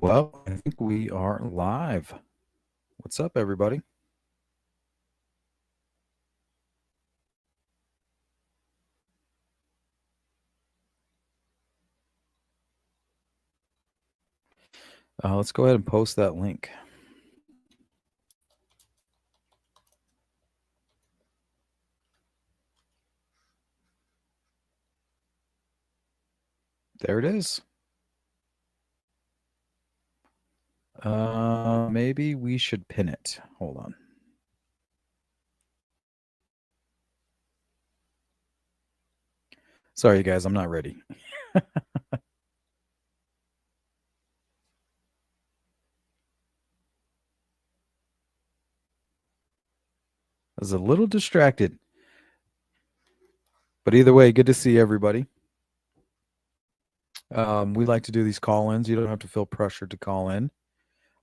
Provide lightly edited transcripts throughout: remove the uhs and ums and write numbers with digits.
Well, I think we are live. What's up, everybody? Let's go ahead and post that link. There it is. Maybe we should pin it. Hold on. Sorry, you guys, I'm not ready. I was a little distracted. But either way, good to see everybody. We like to do these call-ins. You don't have to feel pressured to call in.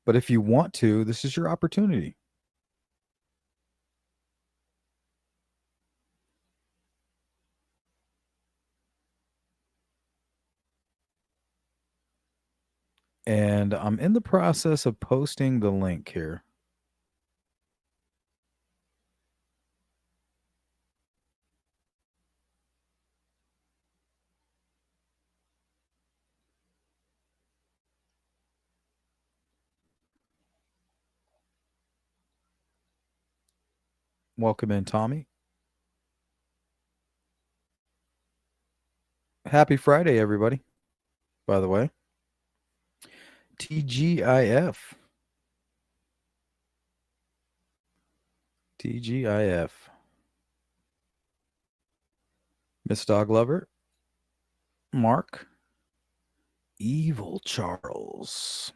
But if you want to, this is your opportunity. And I'm in the process of posting the link here. Welcome in, Tommy. Happy Friday, everybody, by the way. TGIF. TGIF. Miss Dog Lover. Mark. Evil Charles.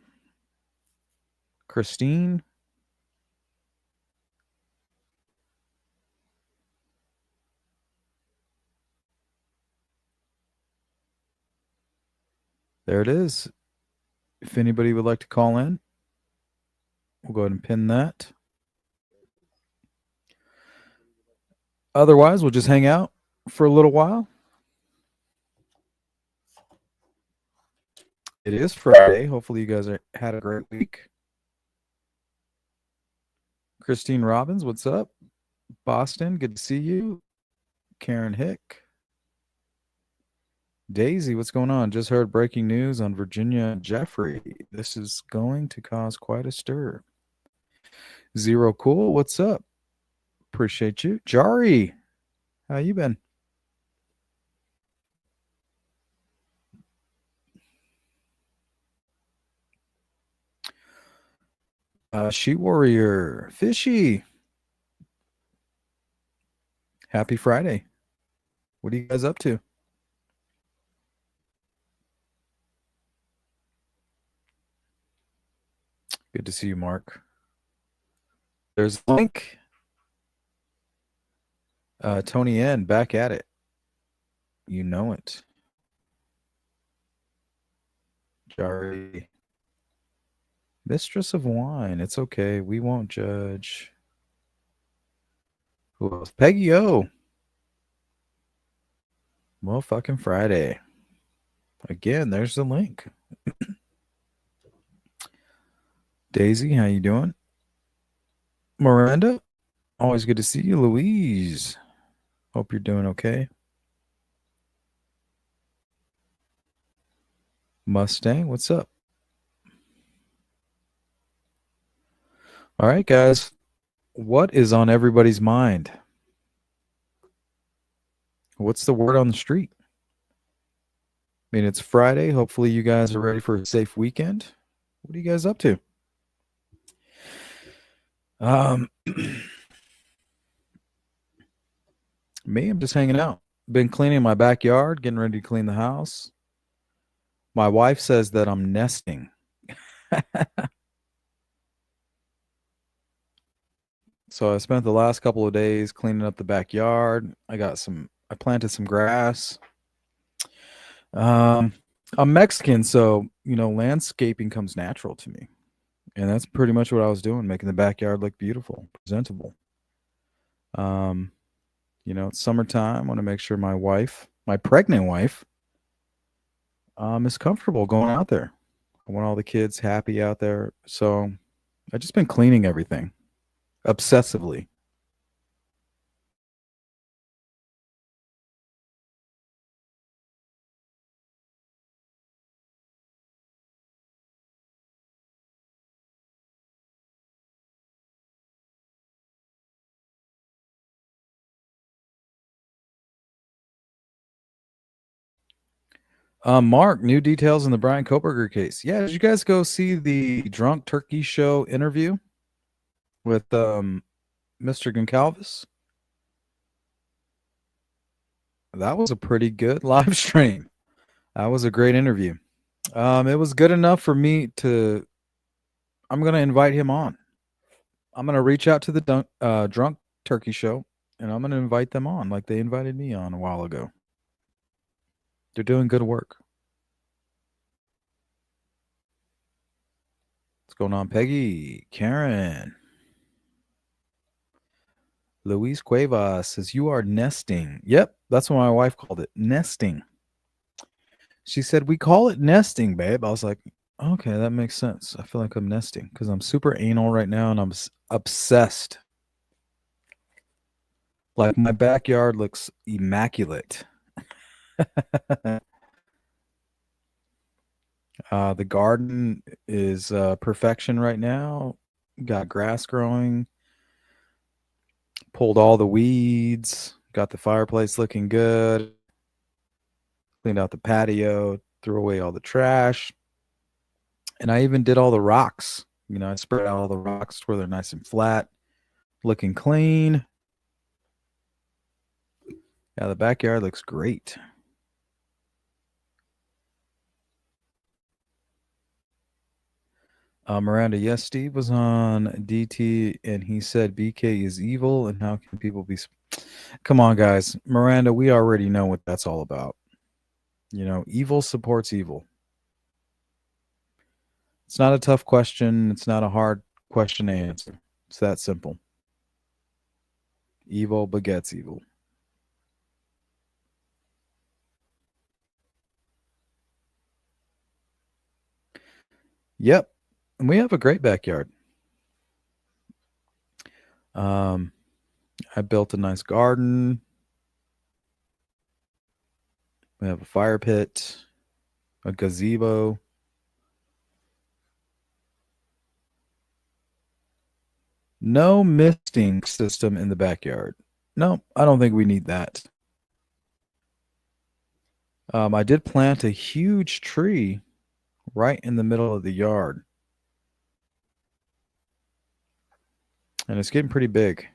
Christine. There it is. If anybody would like to call in, we'll go ahead and pin that. Otherwise, we'll just hang out for a little while. It is Friday. Hopefully, you guys had a great week. Christine Robbins, what's up? Boston, good to see you. Karen Hick. Daisy, what's going on? Just heard breaking news on Virginia and Jeffrey. This is going to cause quite a stir. Zero Cool, what's up? Appreciate you. Jari, how you been? She Warrior, Fishy. Happy Friday. What are you guys up to? Good to see you, Mark. There's a link. Tony N, back at it. You know it. Jari. Mistress of Wine. It's okay. We won't judge. Who else? Peggy O. Well, fucking Friday. Again, there's the link. Daisy, how you doing? Miranda, always good to see you. Louise, hope you're doing okay. Mustang, what's up? All right, guys. What is on everybody's mind? What's the word on the street? I mean, it's Friday. Hopefully, you guys are ready for a safe weekend. What are you guys up to? Me, I'm just hanging out. Been cleaning my backyard, getting ready to clean the house. My wife says that I'm nesting. So I spent the last couple of days cleaning up the backyard. I planted some grass. I'm Mexican, so landscaping comes natural to me. And that's pretty much what I was doing, making the backyard look beautiful, presentable. It's summertime. I want to make sure my wife, my pregnant wife, is comfortable going out there. I want all the kids happy out there. So I've just been cleaning everything obsessively. Mark, new details in the Brian Koberger case. Yeah, did you guys go see the Drunk Turkey Show interview with Mr. Goncalves? That was a pretty good live stream. That was a great interview. It was good enough for me to. I'm gonna invite him on. I'm gonna reach out to the Drunk Turkey Show, and I'm gonna invite them on, like they invited me on a while ago. They're doing good work. What's going on, Peggy? Karen. Luis Cuevas says, "You are nesting." Yep, that's what my wife called it, nesting. She said, "We call it nesting, babe." I was like, "Okay, that makes sense." I feel like I'm nesting because I'm super anal right now and I'm obsessed. Like my backyard looks immaculate. The garden is perfection right now. Got grass growing. Pulled all the weeds. Got the fireplace looking good. Cleaned out the patio. Threw away all the trash. And I even did all the rocks. I spread out all the rocks where they're nice and flat, looking clean. Yeah, the backyard looks great. Miranda, yes, Steve was on DT and he said BK is evil and how can people be. Come on, guys. Miranda, we already know what that's all about. Evil supports evil. It's not a tough question. It's not a hard question to answer. It's that simple. Evil begets evil. Yep. And we have a great backyard. I built a nice garden. We have a fire pit, a gazebo. No misting system in the backyard. No, I don't think we need that. I did plant a huge tree right in the middle of the yard, and it's getting pretty big.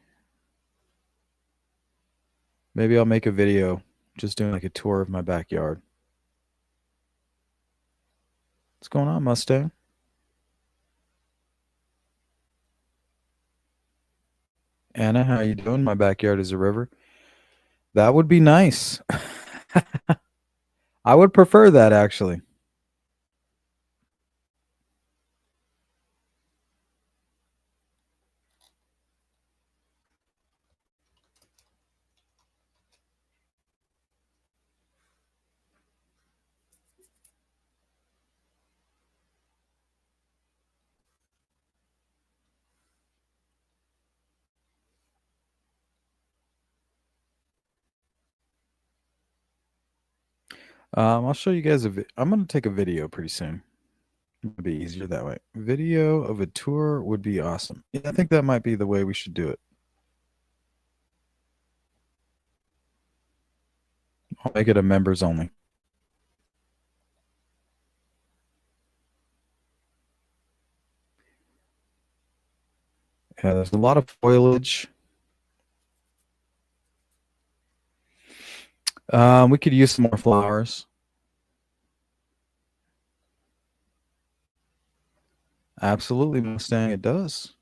Maybe I'll make a video just doing like a tour of my backyard. What's going on, Mustang? Anna, how you doing? My backyard is a river. That would be nice. I would prefer that actually. I'll show you guys I'm going to take a video pretty soon. It'd be easier that way. Video of a tour would be awesome. Yeah, I think that might be the way we should do it. I'll make it a members only. Yeah, there's a lot of foliage. We could use some more flowers. Absolutely, Mustang. It does.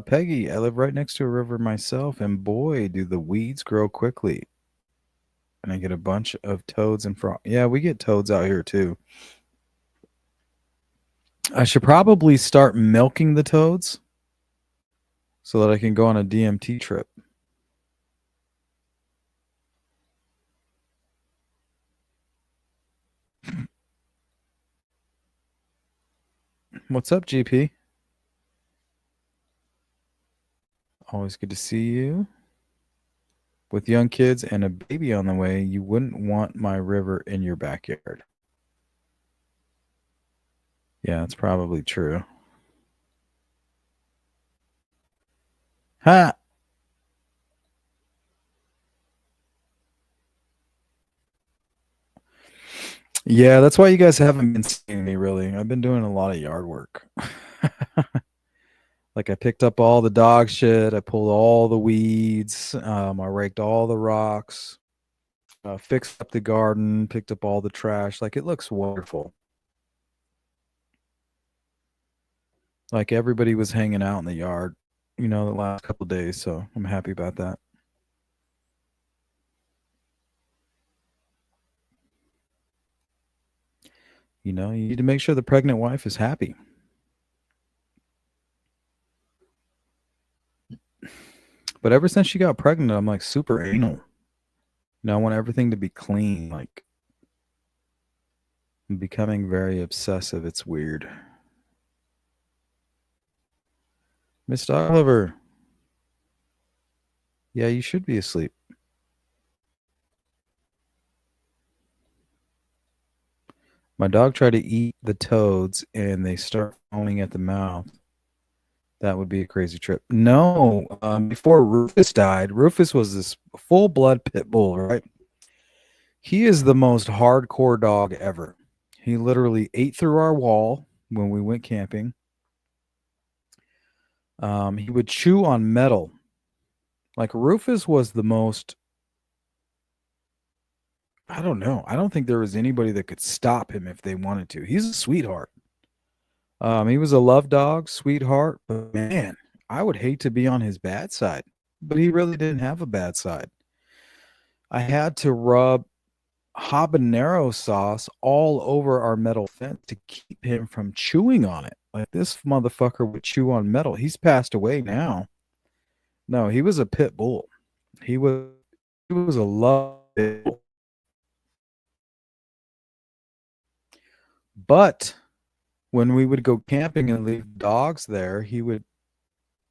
Peggy, I live right next to a river myself, and boy, do the weeds grow quickly. And I get a bunch of toads and frogs. Yeah, we get toads out here too. I should probably start milking the toads so that I can go on a DMT trip. What's up, GP? Always good to see you. With young kids and a baby on the way, you wouldn't want my river in your backyard. Yeah, that's probably true. Ha! Yeah, that's why you guys haven't been seeing me really. I've been doing a lot of yard work. Like I picked up all the dog shit, I pulled all the weeds, I raked all the rocks, fixed up the garden, picked up all the trash. Like it looks wonderful. Like everybody was hanging out in the yard, the last couple of days, so I'm happy about that. You need to make sure the pregnant wife is happy. But ever since she got pregnant, I'm like super anal. I want everything to be clean. Like I'm becoming very obsessive. It's weird. Miss Oliver, yeah, you should be asleep. My dog tried to eat the toads and they start foaming at the mouth. That would be a crazy trip. No, before Rufus died, Rufus was this full blood pit bull, right? He is the most hardcore dog ever. He literally ate through our wall when we went camping. He would chew on metal. Like Rufus was the most, I don't know. I don't think there was anybody that could stop him if they wanted to. He's a sweetheart. He was a love dog, sweetheart, but man, I would hate to be on his bad side. But he really didn't have a bad side. I had to rub habanero sauce all over our metal fence to keep him from chewing on it. Like this motherfucker would chew on metal. He's passed away now. No, he was a pit bull. He was he was a love pit bull. But when we would go camping and leave dogs there, he would,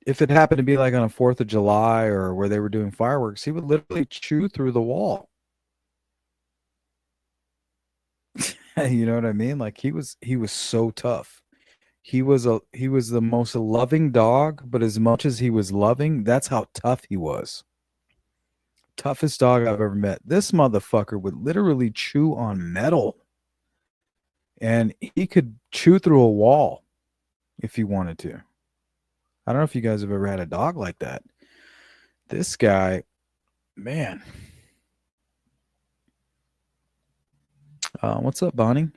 if it happened to be like on a 4th of July or where they were doing fireworks, he would literally chew through the wall. You know what I mean? Like he was so tough. He was the most loving dog, but as much as he was loving, that's how tough he was. Toughest dog I've ever met. This motherfucker would literally chew on metal and he could chew through a wall if he wanted to. I don't know if you guys have ever had a dog like that. This guy, man. What's up, Bonnie?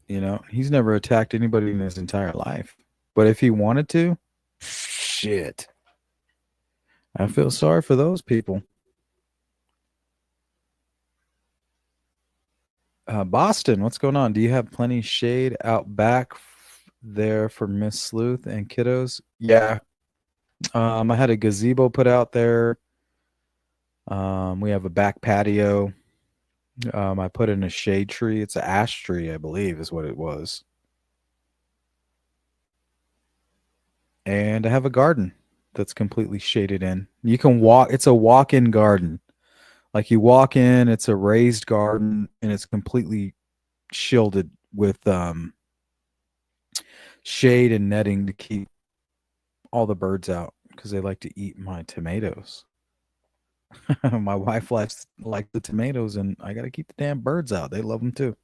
He's never attacked anybody in his entire life. But if he wanted to, shit. I feel sorry for those people. Boston, what's going on? Do you have plenty shade out back there for Miss Sleuth and kiddos? Yeah. I had a gazebo put out there. We have a back patio. I put in a shade tree. It's an ash tree, I believe, is what it was. And I have a garden that's completely shaded in. You can walk. It's a walk-in garden. Like you walk in, it's a raised garden, and it's completely shielded with shade and netting to keep all the birds out because they like to eat my tomatoes. My wife likes like the tomatoes, and I got to keep the damn birds out. They love them too.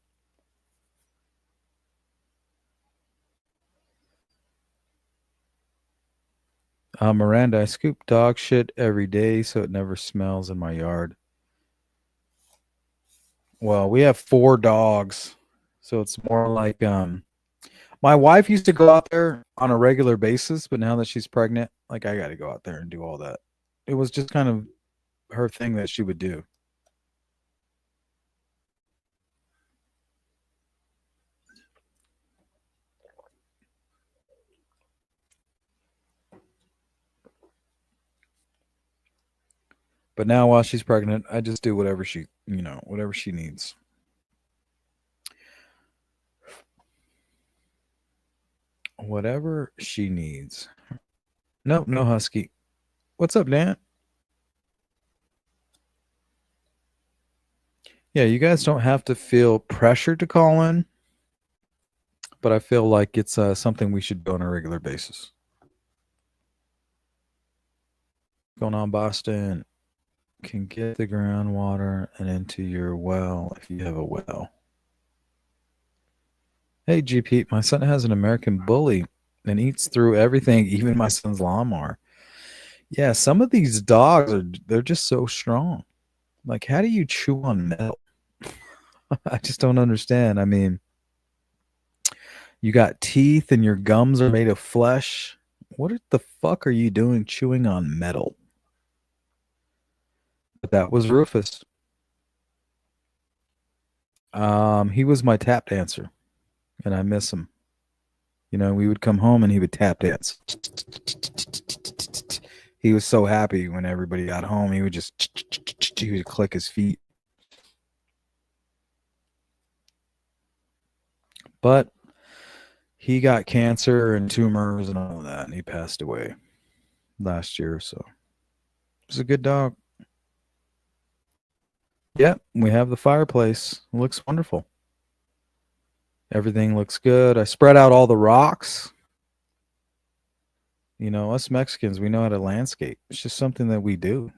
Miranda, I scoop dog shit every day so it never smells in my yard. Well, we have 4 dogs, so it's more like my wife used to go out there on a regular basis, but now that she's pregnant, like I got to go out there and do all that. It was just kind of her thing that she would do. But now while she's pregnant, I just do whatever she needs. whatever she needs. Nope, no husky. What's up, Dan? Yeah, you guys don't have to feel pressured to call in, but I feel like it's something we should do on a regular basis. Going on, Boston? Can get the groundwater and into your well if you have a well. Hey, GP, my son has an American bully and eats through everything, even my son's lawnmower. Yeah, some of these dogs they're just so strong. Like, how do you chew on metal? I just don't understand. I mean, you got teeth and your gums are made of flesh. What the fuck are you doing chewing on metal? But that was Rufus. He was my tap dancer, and I miss him. You know, we would come home and he would tap dance. He was so happy when everybody got home. He would click his feet. But he got cancer and tumors and all of that, and he passed away last year or so. It was a good dog. Yep, we have the fireplace. It looks wonderful. Everything looks good. I spread out all the rocks. You know, us Mexicans, we know how to landscape. It's just something that we do.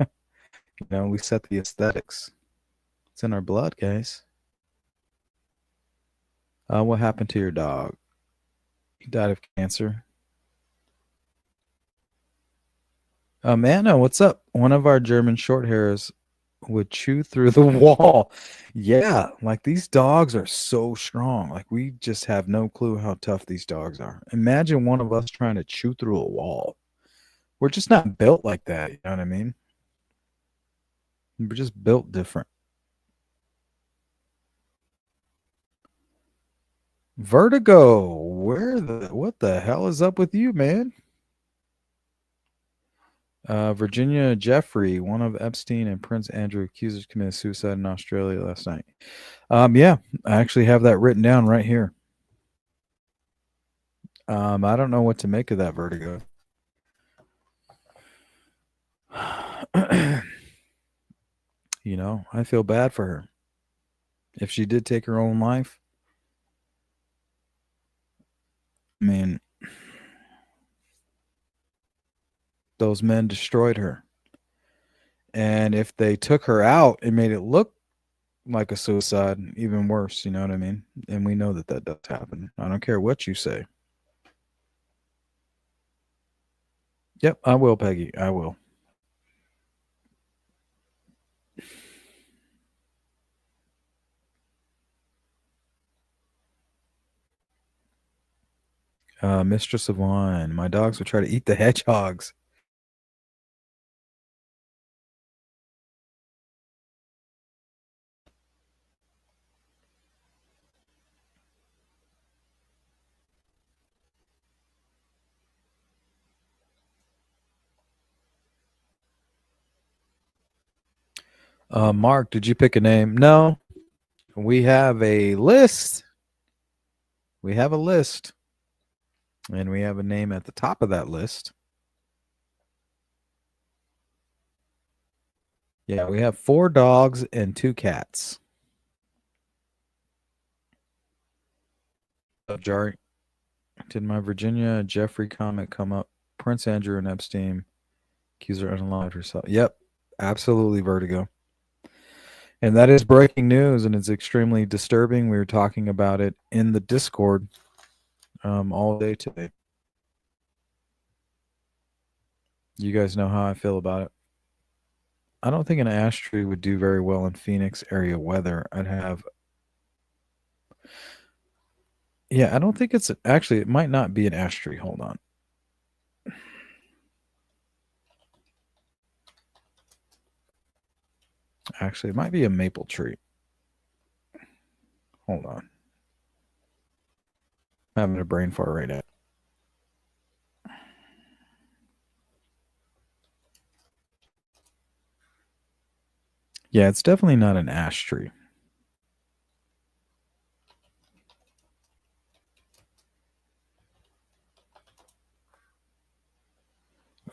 You know, we set the aesthetics. It's in our blood, guys. What happened to your dog? He died of cancer. Anna, what's up? One of our German short hairs would chew through the wall. Yeah, like these dogs are so strong. Like we just have no clue how tough these dogs are. Imagine one of us trying to chew through a wall. We're just not built like that. You know what I mean? We're just built different. Vertigo, what the hell is up with you, man? Virginia Jeffrey, one of Epstein and Prince Andrew accusers, committed suicide in Australia last night. Yeah, I actually have that written down right here. I don't know what to make of that, Vertigo. You know, I feel bad for her. If she did take her own life, I mean, those men destroyed her. And if they took her out and made it look like a suicide, even worse, you know what I mean? And we know that that does happen. I don't care what you say. Yep, I will, Peggy. I will. Mistress of Wine. My dogs would try to eat the hedgehogs. Mark, did you pick a name? No. We have a list. We have a list. And we have a name at the top of that list. Yeah, we have 4 dogs and 2 cats. Jari, did my Virginia Jeffrey comment come up? Prince Andrew and Epstein accuser unalive herself. Yep, absolutely, Vertigo. And that is breaking news, and it's extremely disturbing. We were talking about it in the Discord all day today. You guys know how I feel about it. I don't think an ash tree would do very well in Phoenix area weather. I'd have. Yeah, I don't think it's actually. It might not be an ash tree. Hold on. Actually, it might be a maple tree. Hold on. I'm having a brain fart right now. Yeah, it's definitely not an ash tree.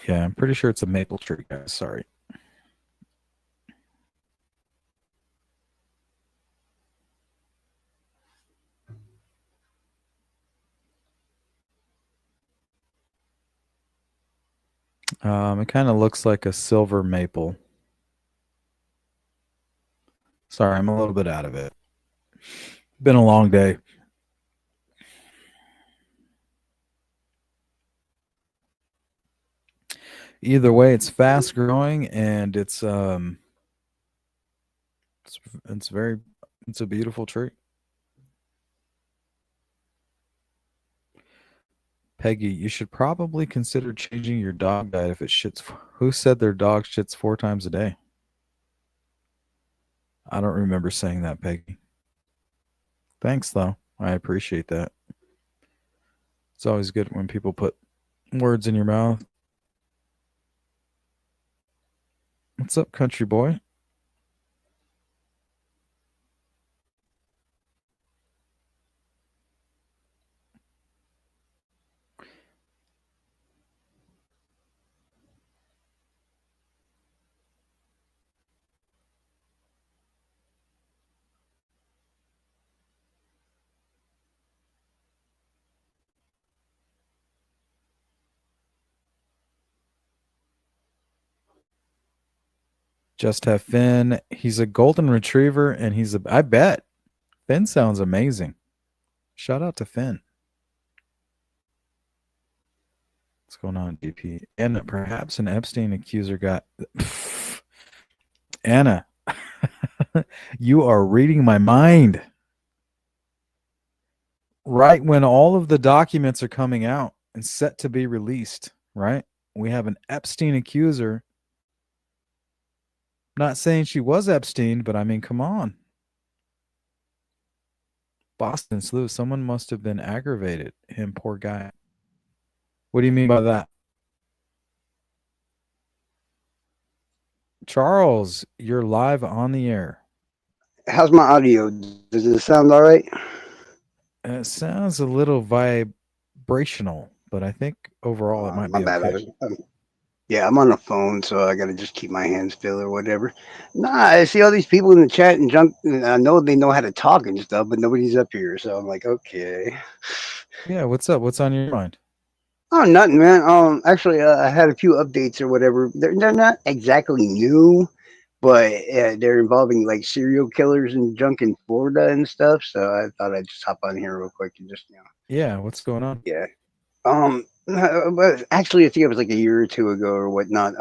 Yeah, I'm pretty sure it's a maple tree, guys. Sorry. It kind of looks like a silver maple. Sorry, I'm a little bit out of it. Been a long day. Either way, it's fast growing and it's very it's a beautiful tree. Peggy, you should probably consider changing your dog diet if it shits. Who said their dog shits 4 times a day? I don't remember saying that, Peggy. Thanks, though. I appreciate that. It's always good when people put words in your mouth. What's up, country boy? Just have Finn. He's a golden retriever, and I bet Finn sounds amazing. Shout out to Finn. What's going on, DP? And perhaps an Epstein accuser got. Anna, you are reading my mind. Right when all of the documents are coming out and set to be released, right? We have an Epstein accuser. Not saying she was Epstein, but I mean, come on. Boston Slew, someone must have been aggravated. Him, poor guy. What do you mean by that? Charles, you're live on the air. How's my audio? Does it sound all right? It sounds a little vibrational, but I think overall it might My be bad. okay. Yeah, I'm on the phone, so I gotta just keep my hands still or whatever. Nah, I see all these people in the chat and junk. And I know they know how to talk and stuff, but nobody's up here, so I'm like, okay. Yeah, what's up? What's on your mind? Oh, nothing, man. Actually, I had a few updates or whatever. They're not exactly new, but they're involving like serial killers and junk in Florida and stuff. So I thought I'd just hop on here real quick and just Yeah, what's going on? yeah. But actually, I think it was like a year or two ago or whatnot.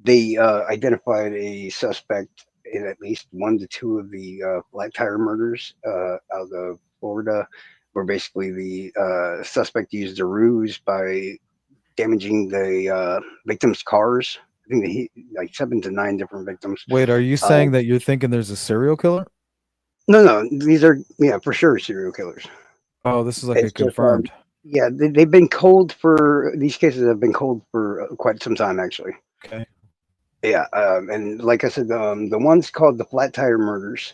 They identified a suspect in at least one to two of the flat tire murders out of Florida, where basically the suspect used a ruse by damaging the victims' cars. I think like 7 to 9 different victims. Wait, are you Uh, saying that you're thinking there's a serial killer? no, no, these are for sure serial killers. Oh, this is like a It's just confirmed. yeah, they've been cold for these cases have been cold for quite some time actually. Okay. Yeah, and like I said, the ones called the flat tire murders,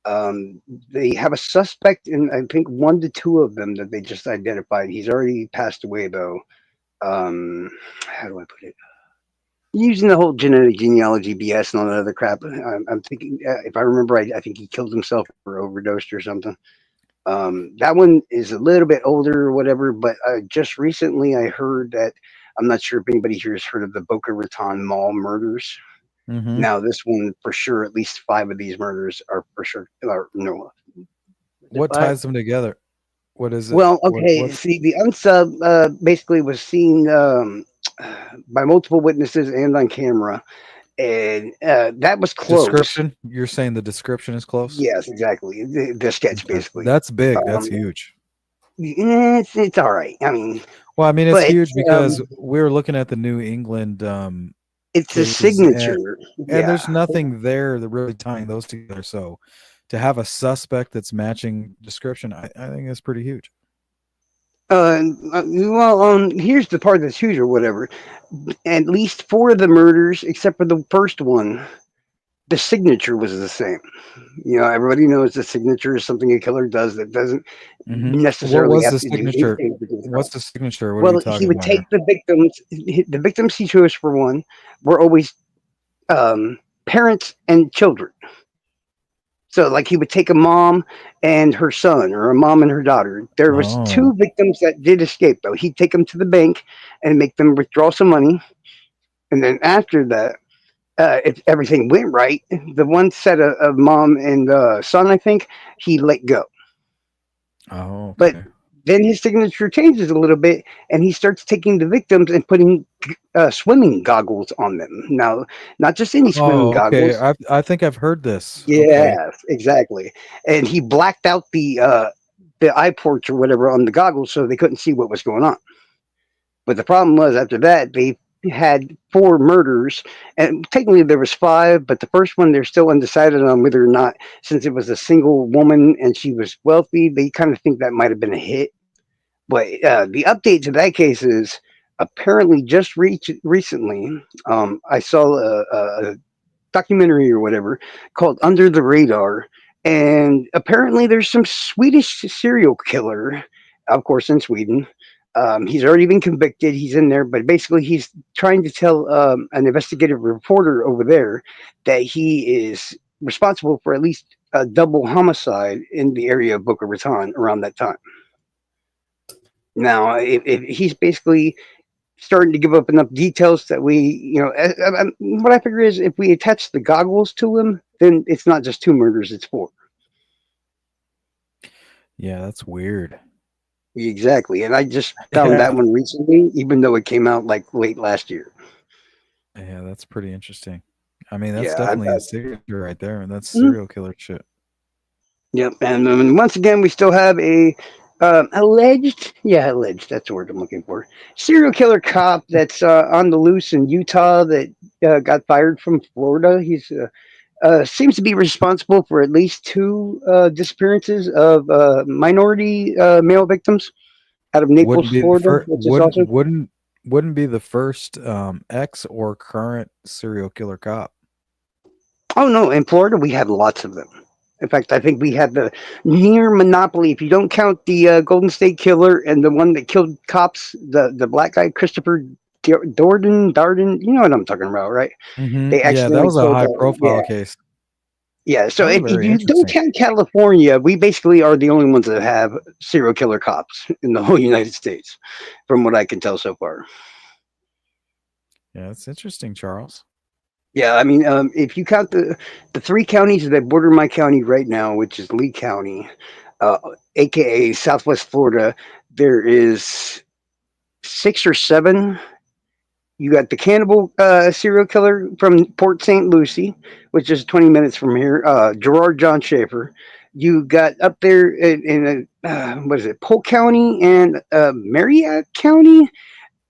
um, they have a suspect in I think one to two of them that they just identified. He's already passed away though. How do I put it? Using the whole genetic genealogy BS and all that other crap. I'm thinking, if I remember right, I think he killed himself or overdosed or something. That one is a little bit older or whatever, but just recently I heard that I'm not sure if anybody here has heard of the Boca Raton Mall murders. Mm-hmm. Now, this one for sure, at least five of these murders are for sure. Or, no, was it What five? ties them together? What is it? Well, okay. What See, the unsub basically was seen by multiple witnesses and on camera, and that was close. description? You're saying the description is close? Yes, exactly. The sketch Okay. basically. That's big. That's Um, huge. it's all right. I mean, Well, I mean, it's but huge um, because we're looking at the New England it's a cases, signature. and Yeah. there's nothing there that really tying those together. So, to have a suspect that's matching description, I think that's pretty huge. Well, here's the part that's huge or whatever. At least four of the murders, except for the first one, the signature was the same. Everybody knows the signature is something a killer does that doesn't What necessarily was have the to do signature? anything with the crime. What's the signature? What are we Well, he talking would about take here? the victims he chose for one were always um, parents and children. So, like, he would take a mom and her son, or a mom and her daughter. There was Oh, two victims that did escape, though. He'd take them to the bank and make them withdraw some money, and then after that, if everything went right, the one set of mom and son, I think, he let go. oh, But okay. then his signature changes a little bit, and he starts taking the victims and putting swimming goggles on them. Now, not just any swimming Oh, okay. goggles. I think I've heard this. Okay. Yes, exactly. And he blacked out the eye ports or whatever on the goggles so they couldn't see what was going on. But the problem was after that they had four murders, and technically there was five, but the first one they're still undecided on whether or not, since it was a single woman and she was wealthy, they kind of think that might have been a hit. But the update to that case is apparently just recently. I saw a documentary or whatever called Under the Radar, and apparently there's some Swedish serial killer, of course, in Sweden. He's already been convicted. He's in there, but basically he's trying to tell an investigative reporter over there that he is responsible for at least a double homicide in the area of Boca Raton around that time. Now, if he's basically starting to give up enough details that what I figure is if we attach the goggles to him, then it's not just two murders, it's four. Yeah, that's weird. Exactly. And I just found that Yeah. one recently, even though it came out like late last year. Yeah, that's pretty interesting. I mean, that's Yeah. definitely a signature right there, and that's Mhm. serial killer shit. Yep. And once again, we still have a alleged, that's the word I'm looking for, serial killer cop that's on the loose in Utah that got fired from Florida. He's seems to be responsible for at least two disappearances of minority male victims out of Naples, Wouldn't be the Florida, first. which is also. Wouldn't be the first ex or current serial killer cop. Oh no, in Florida we have lots of them. In fact, I think we have the near monopoly. If you don't count the Golden State Killer and the one that killed cops, the black guy Christopher Darden. You know what I'm talking about, right? They Yeah, that accidentally was a killed. high Yeah, profile case. yeah. So That was if very you don't interesting. count California, we basically are the only ones that have serial killer cops in the whole United States, from what I can tell so far. Yeah, it's interesting, Charles. Yeah, I mean, if you count the three counties that border my county right now, which is Lee County, uh, aka Southwest Florida, there is six or seven. You got the cannibal serial killer from Port St. Lucie, which is 20 minutes from here, Gerard John Schaefer. You got up there what is it, Polk County and Marietta County.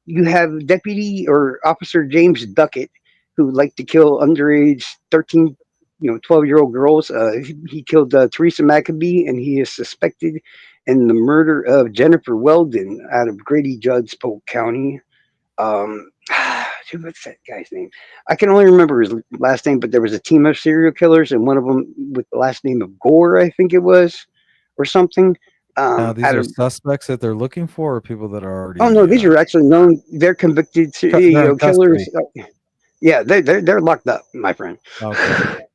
You have Deputy or Officer James Duckett, who liked to kill underage 13, 12-year-old girls. He killed Teresa McAbee, and he is suspected in the murder of Jennifer Weldon out of Grady Judd's Polk County. What's that guy's name? I can only remember his last name, but there was a team of serial killers, and one of them with the last name of Gore, I think it was, or something. Now, these Out are of suspects that they're looking for, or people that are Oh no, already these are actually known. They're convicted, they're in killers. custody. Yeah, they're locked up, my friend. Okay.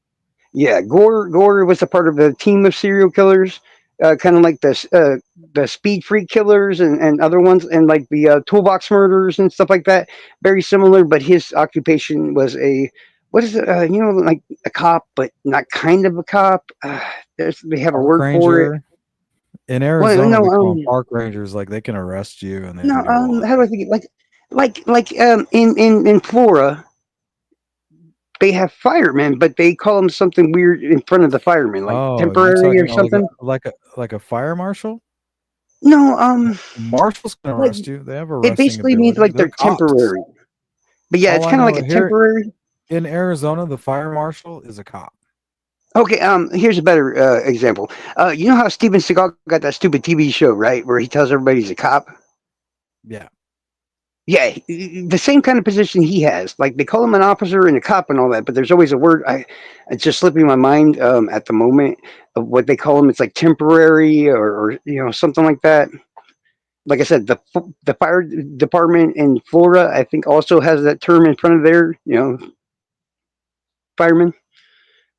Yeah, Gore was a part of a team of serial killers, kind of like the Speed Freak killers and other ones, and like the Toolbox murders and stuff like that. Very similar, but his occupation was a what is it? Like a cop, but not kind of a cop. They have a Park word for it. ranger. In Well, Arizona, no, we call them park rangers. Like they can arrest you and they no. can do a lot. How do I think it? Like in Florida, they have firemen, but they call them something weird in front of the firemen, like Oh, you temporary talking or about something. like a fire marshal? No, Marshals can like arrest you. They have it arresting basically means ability. like They're they're cops. temporary. But yeah, All it's I kind of like know a here temporary. in Arizona, the fire marshal is a cop. Okay, here's a better example. You know how Steven Seagal got that stupid TV show, right, where he tells everybody he's a cop. Yeah. Yeah, the same kind of position he has. Like they call him an officer and a cop and all that, but there's always a word. It's just slipping my mind at the moment of what they call him. It's like temporary or something like that. Like I said, the fire department in Florida, I think, also has that term in front of their firemen.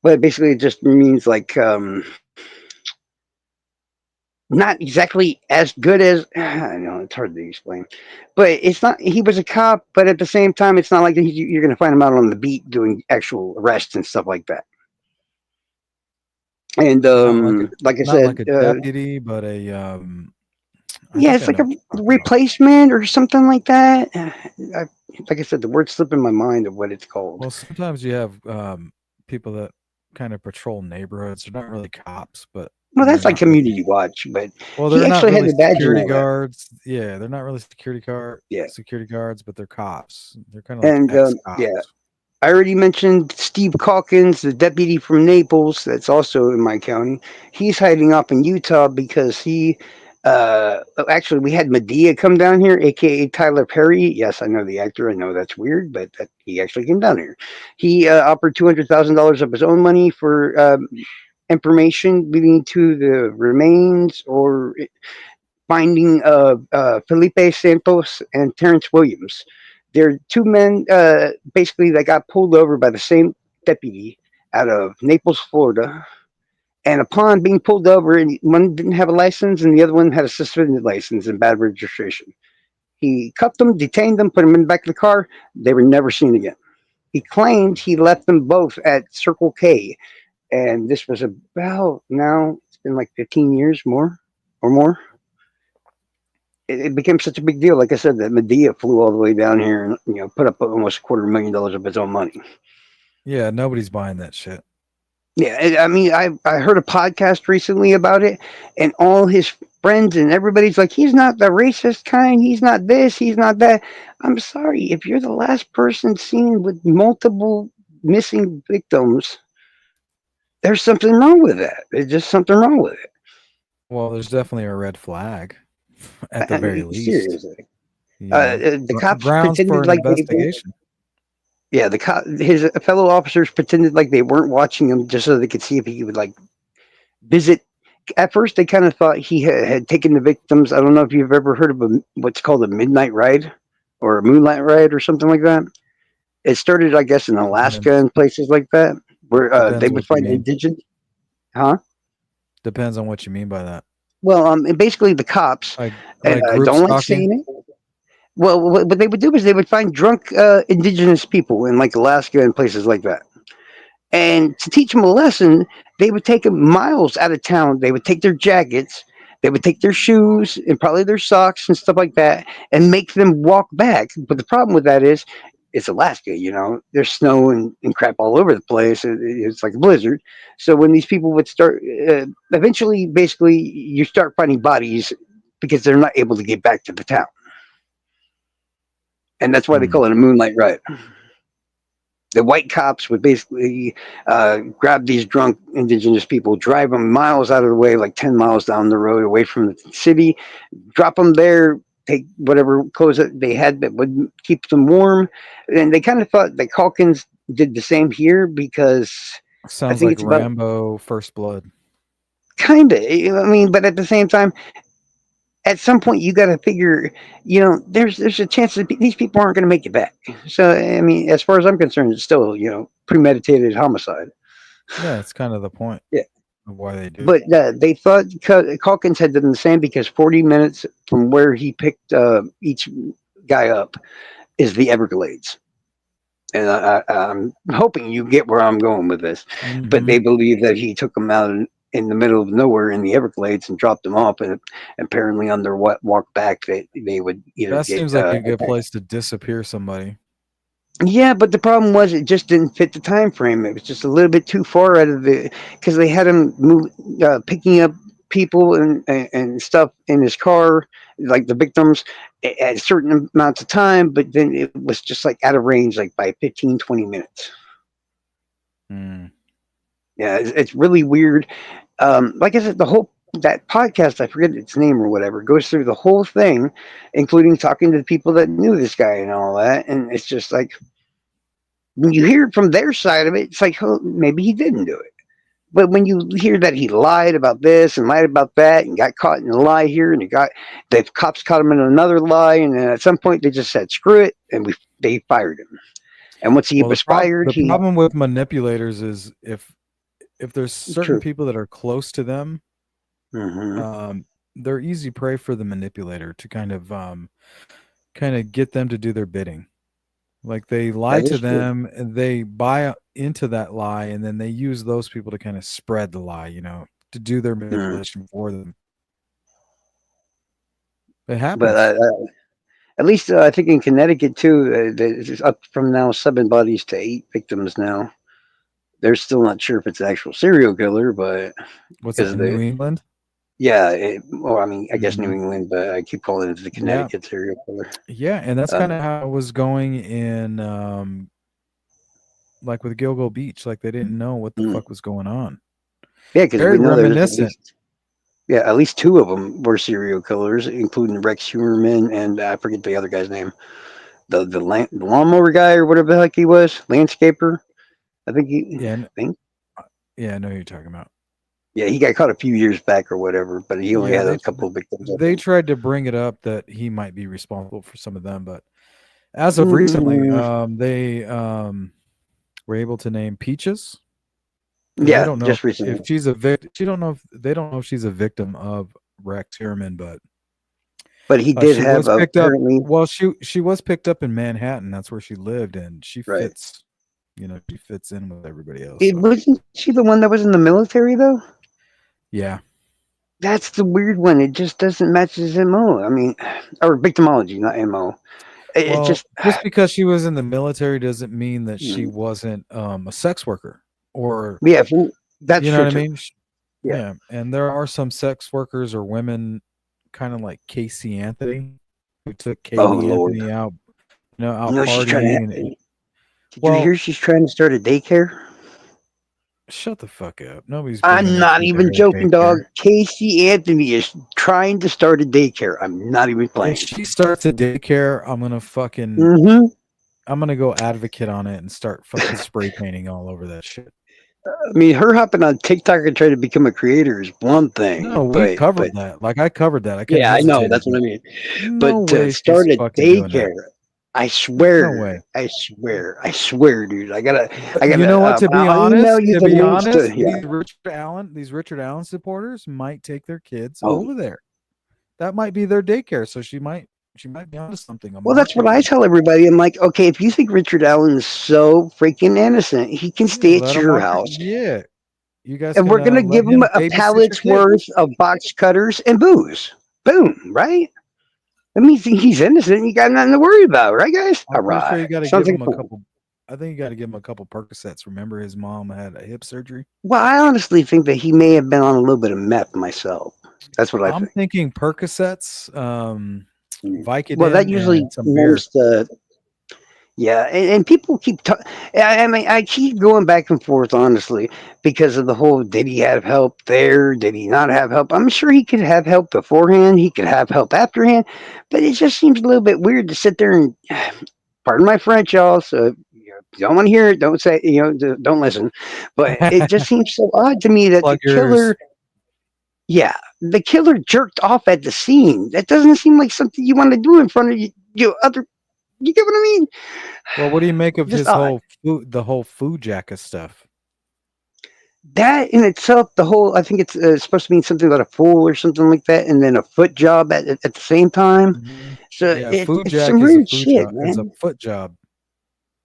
But basically, it just means like not exactly as good as I know it's hard to explain, but it's not. He was a cop, but at the same time, it's not like you're going to find him out on the beat doing actual arrests and stuff like that. And Not like a like I not said, like a deputy, but a I yeah, think it's I like know a what you're talking about. replacement or something like that. Like I said, the word slipped in my mind of what it's called. Well, sometimes you have people that kind of patrol neighborhoods. They're not really cops, but Well, and they're that's like not really community watch, but well, he they're not actually had really the badge and security all that. guards. Yeah, they're not really Yeah, security guards, but they're cops. They're kind of like and yeah, ex-cops. I already mentioned Steve Calkins, the deputy from Naples, that's also in my county. He's hiding up in Utah because actually, we had Medea come down here, aka Tyler Perry. Yes, I know the actor. I know that's weird, but he actually came down here. He offered $200,000 of his own money for information leading to the remains or finding Felipe Santos and Terrence Williams. They're two men basically that got pulled over by the same deputy out of Naples, Florida. And upon being pulled over, and one didn't have a license and the other one had a suspended license and bad registration. He cuffed them, detained them, put them in the back of the car. They were never seen again. He claimed he left them both at Circle K, and this was about now it's been like 15 years more or more. It became such a big deal. Like I said, that Medea flew all the way down here and put up almost $250,000 of his own money. Yeah, nobody's buying that shit. Yeah, I mean, I heard a podcast recently about it, and all his friends and everybody's like, he's not the racist kind. He's not this. He's not that. I'm sorry, if you're the last person seen with multiple missing victims, there's something wrong with that. There's just something wrong with it. Well, there's definitely a red flag at the I very mean, least. seriously. You know, The cops grounds for pretended an like they weren't. investigation. Yeah, his fellow officers pretended like they weren't watching him just so they could see if he would like visit. At first, they kind of thought he had taken the victims. I don't know if you've ever heard of what's called a midnight ride or a moonlight ride or something like that. It started, I guess, in Alaska Depends. and places like that, where they Depends would what you find mean. indigenous. Huh? Depends on what you mean by that. Well, and basically the cops, and Like I group don't like stalking. saying it. Well, what they would do is they would find drunk indigenous people in like Alaska and places like that. And to teach them a lesson, they would take them miles out of town. They would take their jackets, they would take their shoes and probably their socks and stuff like that, and make them walk back. But the problem with that is, it's Alaska. There's snow and crap all over the place. It's like a blizzard. So when these people would start, eventually, basically, you start finding bodies because they're not able to get back to the town, and that's why they Hmm. call it a moonlight ride. The white cops would basically grab these drunk indigenous people, drive them miles out of the way, like 10 miles down the road away from the city, drop them there, take whatever clothes that they had that would keep them warm. And they kind of thought that Calkins did the same here because I Sounds think like it's about Rambo First Blood. kind of, I mean, but at the same time, at some point you got to figure, there's a chance that these people aren't going to make it back. So, I mean, as far as I'm concerned, it's still, premeditated homicide. Yeah, it's kind of the point Yeah. of why they do it. But they thought Calkins had done the same because 40 minutes from where he picked each guy up is the Everglades. And I'm hoping you get where I'm going with this. But Hmm. they believe that he took them out in the middle of nowhere in the Everglades and dropped them off. And apparently, on their walk back, they would either That get seems like a good attacked. place to disappear somebody. Yeah, but the problem was it just didn't fit the time frame. It was just a little bit too far out of the because they had him picking up people and stuff in his car, like the victims, at certain amounts of time. But then it was just like out of range, like by 15, 20 minutes. Mm. Yeah, it's really weird. Like I said, the whole that podcast, I forget its name or whatever, goes through the whole thing, including talking to the people that knew this guy and all that. And it's just like when you hear it from their side of it, it's like, oh, maybe he didn't do it. But when you hear that he lied about this and lied about that and got caught in a lie here and the cops caught him in another lie, and then at some point they just said screw it and they fired him. And once he Well, was fired, the he problem with manipulators is if there's certain true. people that are close to them, Hmm. um, they're easy prey for the manipulator to kind of get them to do their bidding. Like they lie That to is true. them and they buy into that lie, and then they use those people to kind of spread the lie, to do their Mm. manipulation for them. It But happens. at least I think in Connecticut too, it's up from now 7 bodies to 8 victims now. They're still not sure if it's an actual serial killer, but What's that because in New they, England? yeah, well, I mean, I guess New Hmm. England, but I keep calling it the Yeah, Connecticut serial killer. yeah, and that's Um, kind of how it was going in like with Gilgo Beach. Like they didn't know what the mm. fuck was going on. Yeah, because Very we know there's at reminiscent. least yeah, at least 2 of them were serial killers, including Rex Humerman and I forget the other guy's name, the lawnmower guy or whatever the heck he was, landscaper. I think he, Yeah, I think yeah, I know who you're talking about. yeah, he got caught a few years back or whatever, but he only Yeah, had a couple of victims, I they think. tried to bring it up that he might be responsible for some of them, but as of recently, Mm, they were able to name Peaches because they yeah, don't know just recently, if she's a victim. She don't know if they don't know if she's a victim of Rex Heuermann, but but he did she have was picked up. apparently Well, she was picked up in Manhattan. That's where she lived, and she right. fits. She fits in with everybody else. It So wasn't she the one that was in the military though? yeah. That's the weird one. It just doesn't match his MO. I mean, or victimology, not MO. It Well, just just because she was in the military doesn't mean that she mm, wasn't a sex worker, or yeah, that's you know true what I too. mean. Yeah. Yeah, and there are some sex workers or women, kind of like Casey Anthony, who took Oh Katie Lord. Anthony out, You out know she's trying partying, to. Did you well, hear she's trying to start a daycare? shut the fuck up. Nobody's bringing I'm their not kid to even her joking, dog. daycare. Casey Anthony is trying to start a daycare. I'm not even If playing. she starts a daycare, Hmm. I'm gonna go advocate on it and start fucking spray painting all over that shit. I mean, her hopping on TikTok and trying to become a creator is one thing, No, we but covered that. Like I covered that. I kind of yeah, I know hesitated, that's what but I mean. no But to way she's start a fucking doing that. daycare, I No swear, way. I swear, dude. I You gotta. know what? I'll email you To the be links to. honest, Yeah. These Richard Allen supporters might take their kids Oh, over there. That might be their daycare. So she might be onto something, a well, that's what I marketing. tell everybody. I'm like, okay, if you think Richard Allen is so freaking innocent, he can Yeah, stay at let him your watch. house, Yeah, you guys and can we're gonna let give him him a babysit your pallet's kid. worth of box cutters and booze. Boom, right? That means he's innocent. You got nothing to worry about, right, guys? I'm All pretty sure right, you got to give something him a cool. couple. I think you got to give him a couple Percocets. Remember, his mom had a hip surgery. Well, I honestly think that he may have been on a little bit of meth myself. That's what I I'm think. thinking Percocets, Mm. Well, that Vicodin, usually and some beer. numbs the yeah, and people keep. I mean, I keep going back and forth, honestly, because of the whole. Did he have help there? Did he not have help? I'm sure he could have help beforehand. He could have help afterhand, but it just seems a little bit weird to sit there and. Pardon my French, y'all. So if you don't want to hear it, don't say. Don't listen. But it just seems so odd to me that Plug yours. yeah, the killer jerked off at the scene. That doesn't seem like something you want to do in front of other. You get what I mean? Well, what do you make of Just his odd. whole the whole food jacket stuff? That in itself, the whole, I think it's supposed to mean something about a fool or something like that, and then a foot job at the same time. Mhm. So Yeah, food it's some jack is a weird food shit, job. Is a man. foot job.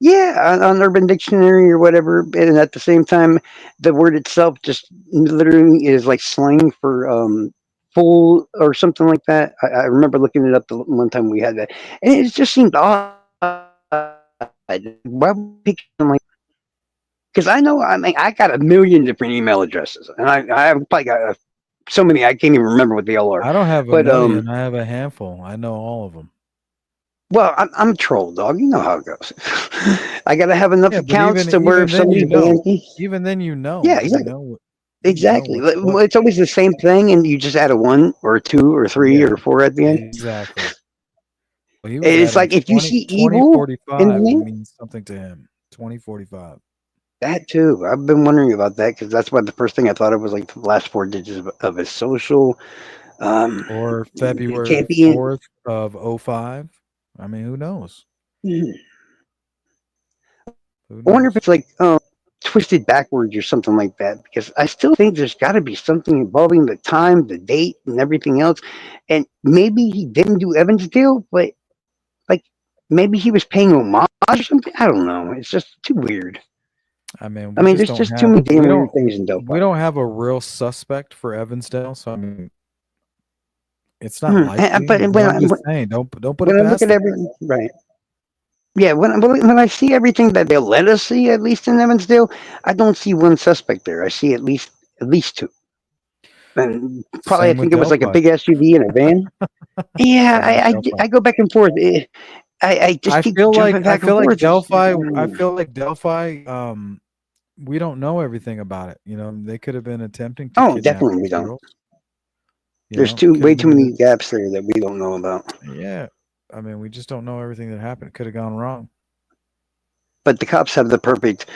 Yeah, on Urban Dictionary or whatever, and at the same time, the word itself just literally is like slang for fool or something like that. I remember looking it up the one time we had that, and it just seemed odd. Why would he pick something like? Because I know, I mean, I got a million different email addresses, and I have probably got so many I can't even remember what they all are. I don't have a But million. I have a handful. I know all of them. well, I'm a troll, dog. You know how it goes. I got to have enough Yeah, but accounts to where even if then, somebody bans me, even then, yeah, you exactly. know. You know Exactly. what's what. Well, it's always the same thing, and you just add a one or a two or three Yeah, or four at the end. exactly. Well, he was It's adding like if you see twenty evil forty in the five name, means something to him. 2045. that too. I've been wondering about that because that's what the first thing I thought of was like the last four digits of his social. Or It February can't be. 4th of '05. I mean, who knows? I Who wonder if knows? it's like twisted backwards or something like that. Because I still think there's got to be something involving the time, the date, and everything else. And maybe he didn't do Evansdale, but like maybe he was paying homage or something. I don't know. It's just too weird. I mean, I mean, there's just too many damn weird things in we Delphi. don't have a real suspect for Evansdale, so I mean, it's not likely, But but I'm just saying, don't put it when I look past at them. everything, right? Yeah, when I see everything that they'll let us see, at least in Evansdale, I don't see one suspect there. I see at least two, and probably I Same with think it was like a Delphi. big SUV and a van. Yeah, Same with Delphi. I go back and forth. I just keep jumping I back and feel like forth. Delphi I feel like Delphi we don't know everything about it. You know, they could have been attempting to Oh, kidnap definitely we these don't. girls. You There's know, too could way have too been many gaps there that we don't know about. yeah. I mean, we just don't know everything that happened. It could have gone wrong. But the cops have the perfect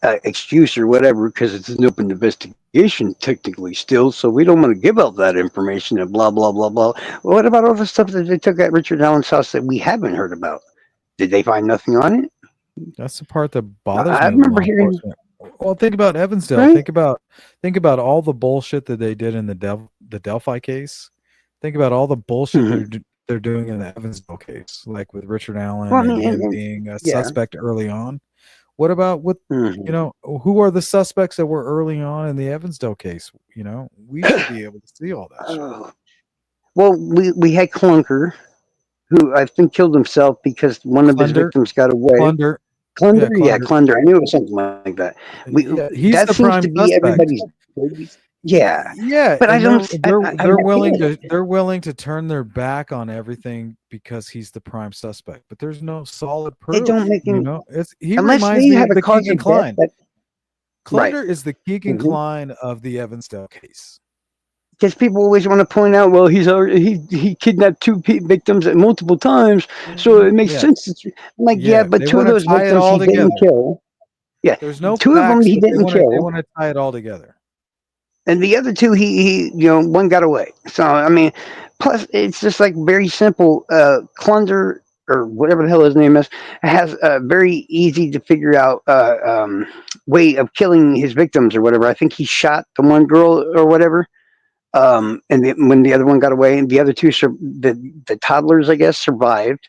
excuse or whatever because it's an open investigation technically still, so we don't want to give out that information and blah blah blah blah. What about all the stuff that they took at Richard Allen's house that we haven't heard about? Did they find nothing on it? That's the part that bothers I me with remember law hearing, enforcement. Well, think about Evansdale. right? Think about all the bullshit that they did in the Delphi case. Think about all the bullshit Hmm. they're doing in the Evansdale case, like with Richard Allen Well, I and mean, him being a yeah. suspect early on. What about what Hmm. who are the suspects that were early on in the Evansdale case? You know, we should be able to see all that shit. Oh. Well, we had Clunker, who I think killed himself because one of his Clunder, victims got away. Clunder, Clunder, yeah, yeah, Clunder. Clunder. I knew it was something like that. We Yeah, he's that the seems to prime be suspect. everybody's babies. Yeah, Yeah, but I and don't. I they're feel willing like to turn their back on everything because he's the prime suspect. But there's no solid it don't proof. make You him know, it's he unless reminds they me have of a the cause Keegan of death. Klein. That right. Clunder is the Keegan Klein of the Evansdale case. Because people always want to point out, well, he's already he kidnapped two victims at multiple times, so it makes Yeah, sense. I'm like, yeah, yeah. but They two of want to those tie it victims all he didn't together. kill. Yeah, There's no two of them facts, he but didn't they kill. want to tie it all together. And the other two he one got away. So I mean, plus it's just like very simple. Clunder or whatever the hell his name is has a very easy to figure out way of killing his victims or whatever. I think he shot the one girl or whatever. When the other one got away, and the other two, the toddlers, I guess, survived.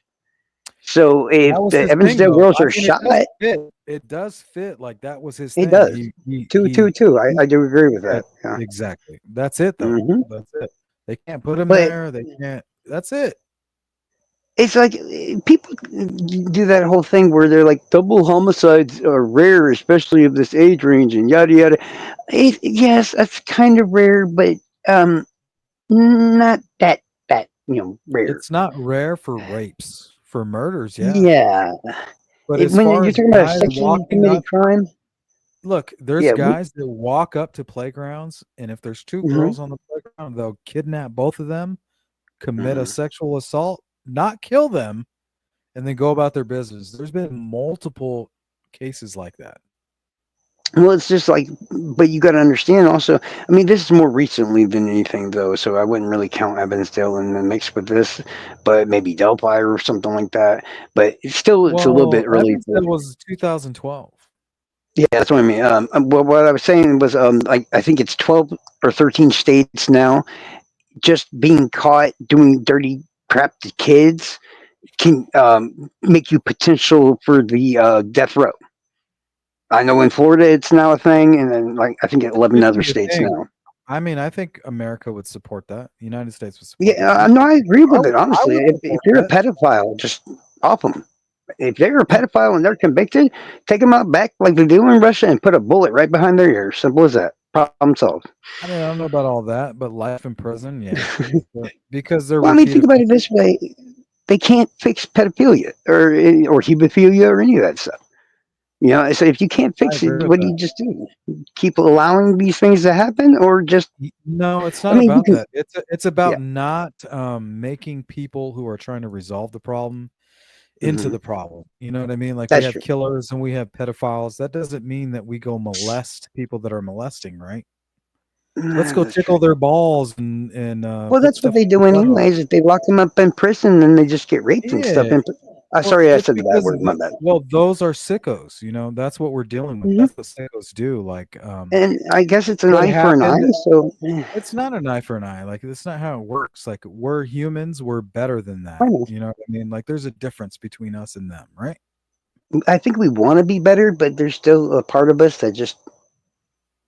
So if That was the his thing, Evansdale though. girls I are mean, it shot, does fit. It does fit. Like that was his it thing. does. Two, two, two. I do agree with Yeah, that. Yeah. exactly. That's it, though. Hmm. That's it. They can't put him But there. They can't. That's it. it's like people do that whole thing where they're like double homicides are rare, especially of this age range, and yada yada. Yes, that's kind of rare, but um, not that rare. It's not rare for rapes. For murders, yeah. Yeah, But as when far you're as talking about a guys sexually walking committed up, crime, look, there's yeah, guys that walk up to playgrounds, and if there's two hmm girls on the playground, they'll kidnap both of them, commit a hmm sexual assault, not kill them, and then go about their business. There's been multiple cases like that. well, it's just like, but you got to understand also. I mean, this is more recently than anything, though, so I wouldn't really count Evansdale in the mix with this, but maybe Delphi or something like that. But it's a little bit Well, early for. Evansville was 2012. Yeah, that's what I mean. Well, what I was saying was, like I think it's 12 or 13 states now. Just being caught doing dirty crap to kids can make you potential for the death row. I know in Florida it's now a thing, and then like I think It 11 should other be a states thing. now. I mean, I think America would support that. The United States would support Yeah, that. We no, I agree with it. I Honestly, would if support you're a that. pedophile, just off them. If they're a Yeah. pedophile and they're convicted, take them out back like they do in Russia and put a bullet right behind their ear. Simple as that. Problem solved. I mean, I don't know about all that, but life in prison, yeah. Because they're Well, I mean, repeat think about it offenders. this way: they can't fix pedophilia or hebephilia or any of that stuff. So if you can't I fix it, agree with what do that. you just do? Keep allowing these things to happen, or just? No, it's I not mean, you about can. that. It's Yeah. about not making people who are trying to resolve the problem into Hmm. the problem. You know what I mean? Like we That's have true. killers and we have pedophiles. That doesn't mean that we go molest people that are molesting, right? Let's go That's true. tickle their balls and Well, put that's what stuff they on their do butt. anyways. If they lock them up in prison, then they just get raped and stuff. Yeah. Well, Sorry, I it's said the bad because word. My bad. those are sickos. That's what we're dealing with. Hmm. That's what sickos do. Like And I guess it's an what eye for an eye. happened. So, It's not an eye for an eye. Like that's not how it works. Like we're humans. We're better than I that. know. You know what I mean? Like there's a difference between us and them, right? I think we want to be better, but there's still a part of us that just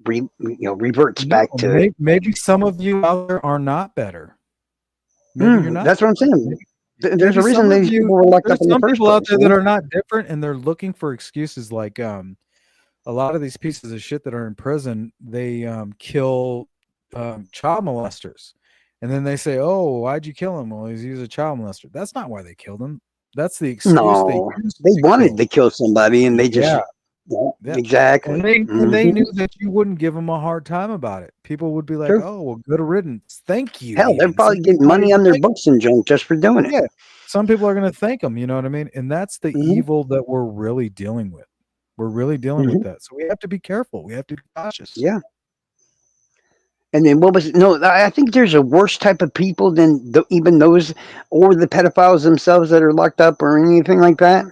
reverts No, back to. maybe some of you out there are not better. Maybe you're not That's what I'm different. saying. Maybe There's maybe a reason some of these you people were locked up there's in the some first people out place. there that are not different and they're looking for excuses like a lot of these pieces of shit that are in prison, they kill child molesters. And then they say, "Oh, why'd you kill him?" Well, he's a child molester. That's not why they killed him. That's the excuse they No, used they to wanted kill. to kill somebody, and they just. Yeah, Yeah, yeah. And exactly. they knew that you wouldn't give them a hard time about it. People would be like, True. "Oh, well, good riddance. Thank you." Hell, they're Even some probably people getting might money even on their thank. books and junk just for doing it. Yeah, some people are going to thank them. You know what I mean? And that's the Hmm. evil that we're really dealing with. We're really dealing with Hmm. that. So we have to be careful. We have to be cautious. Yeah. And then what was it? No, I think there's a worse type of people than even those or the pedophiles themselves that are locked up or anything like that.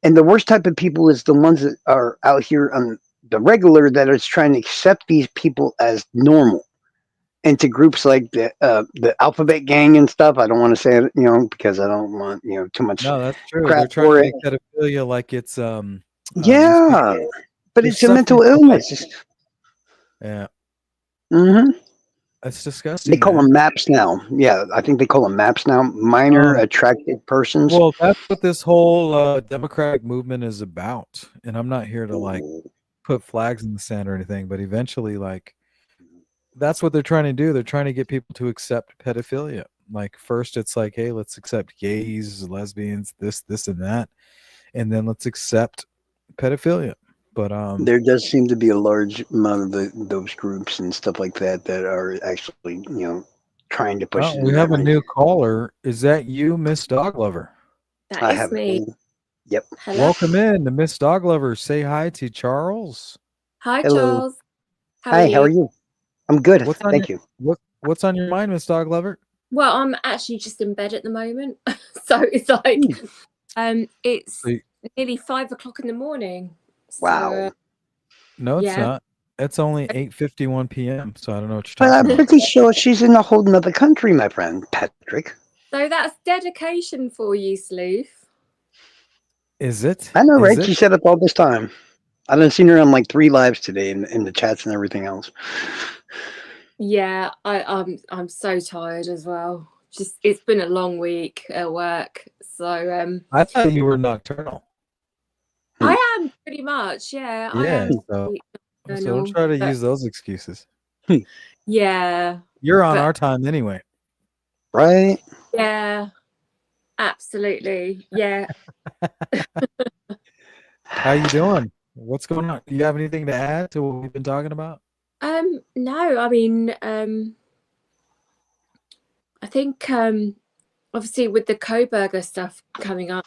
And the worst type of people is the ones that are out here on the regular that is trying to accept these people as normal into groups like the alphabet gang and stuff. I don't want to say it, because I don't want too much No, that's true. crap They're trying to for it. make pedophilia like it's these Yeah, people but they're it's a suffering mental from it. illness. Yeah, Hmm. it's They disgusting, call man. them MAPS now. Yeah, I think they call them MAPS now. Minor Um, attracted persons. well, that's what this whole democratic movement is about. And I'm not here to like put flags in the sand or anything, but eventually, like that's what they're trying to do. They're trying to get people to accept pedophilia. Like first, it's like, hey, let's accept gays, lesbians, this, and that, and then let's accept pedophilia. But There does seem to be a large amount of those groups and stuff like that that are actually, trying to push oh, it we in that have a way. new caller. Is that you, Miss Dog Lover? That I is have a me. feeling. Yep. Hello. Welcome in to Miss Dog Lover. Say hi to Charles. Hi, Hello. Charles. How are Hi, how are you? you? I'm good. What's on your Thank you. what's on your mind, Miss Dog Lover? Well, I'm actually just in bed at the moment. So it's like it's So nearly 5 o'clock in the morning. So Wow. no, it's yeah. not. It's only 8:51 p.m. So I don't know what you're Well, talking I'm about. pretty sure she's in a whole nother country, my friend, Patrick. So that's dedication for you, Sleuth. Is it? I know, Is right? it? She said it all this time. I done seen her on like 3 lives today in the chats and everything else. Yeah, I'm so tired as well. Just it's been a long week at work. So I thought you were nocturnal. I am pretty much, yeah. I Yeah. am So pretty don't nocturnal, try to but use those excuses. yeah. You're on But our time anyway. Right? yeah, absolutely. Yeah. How you doing? What's going on? Do you have anything to add to what we've been talking about? No, I mean, I think obviously with the Coburger stuff coming up,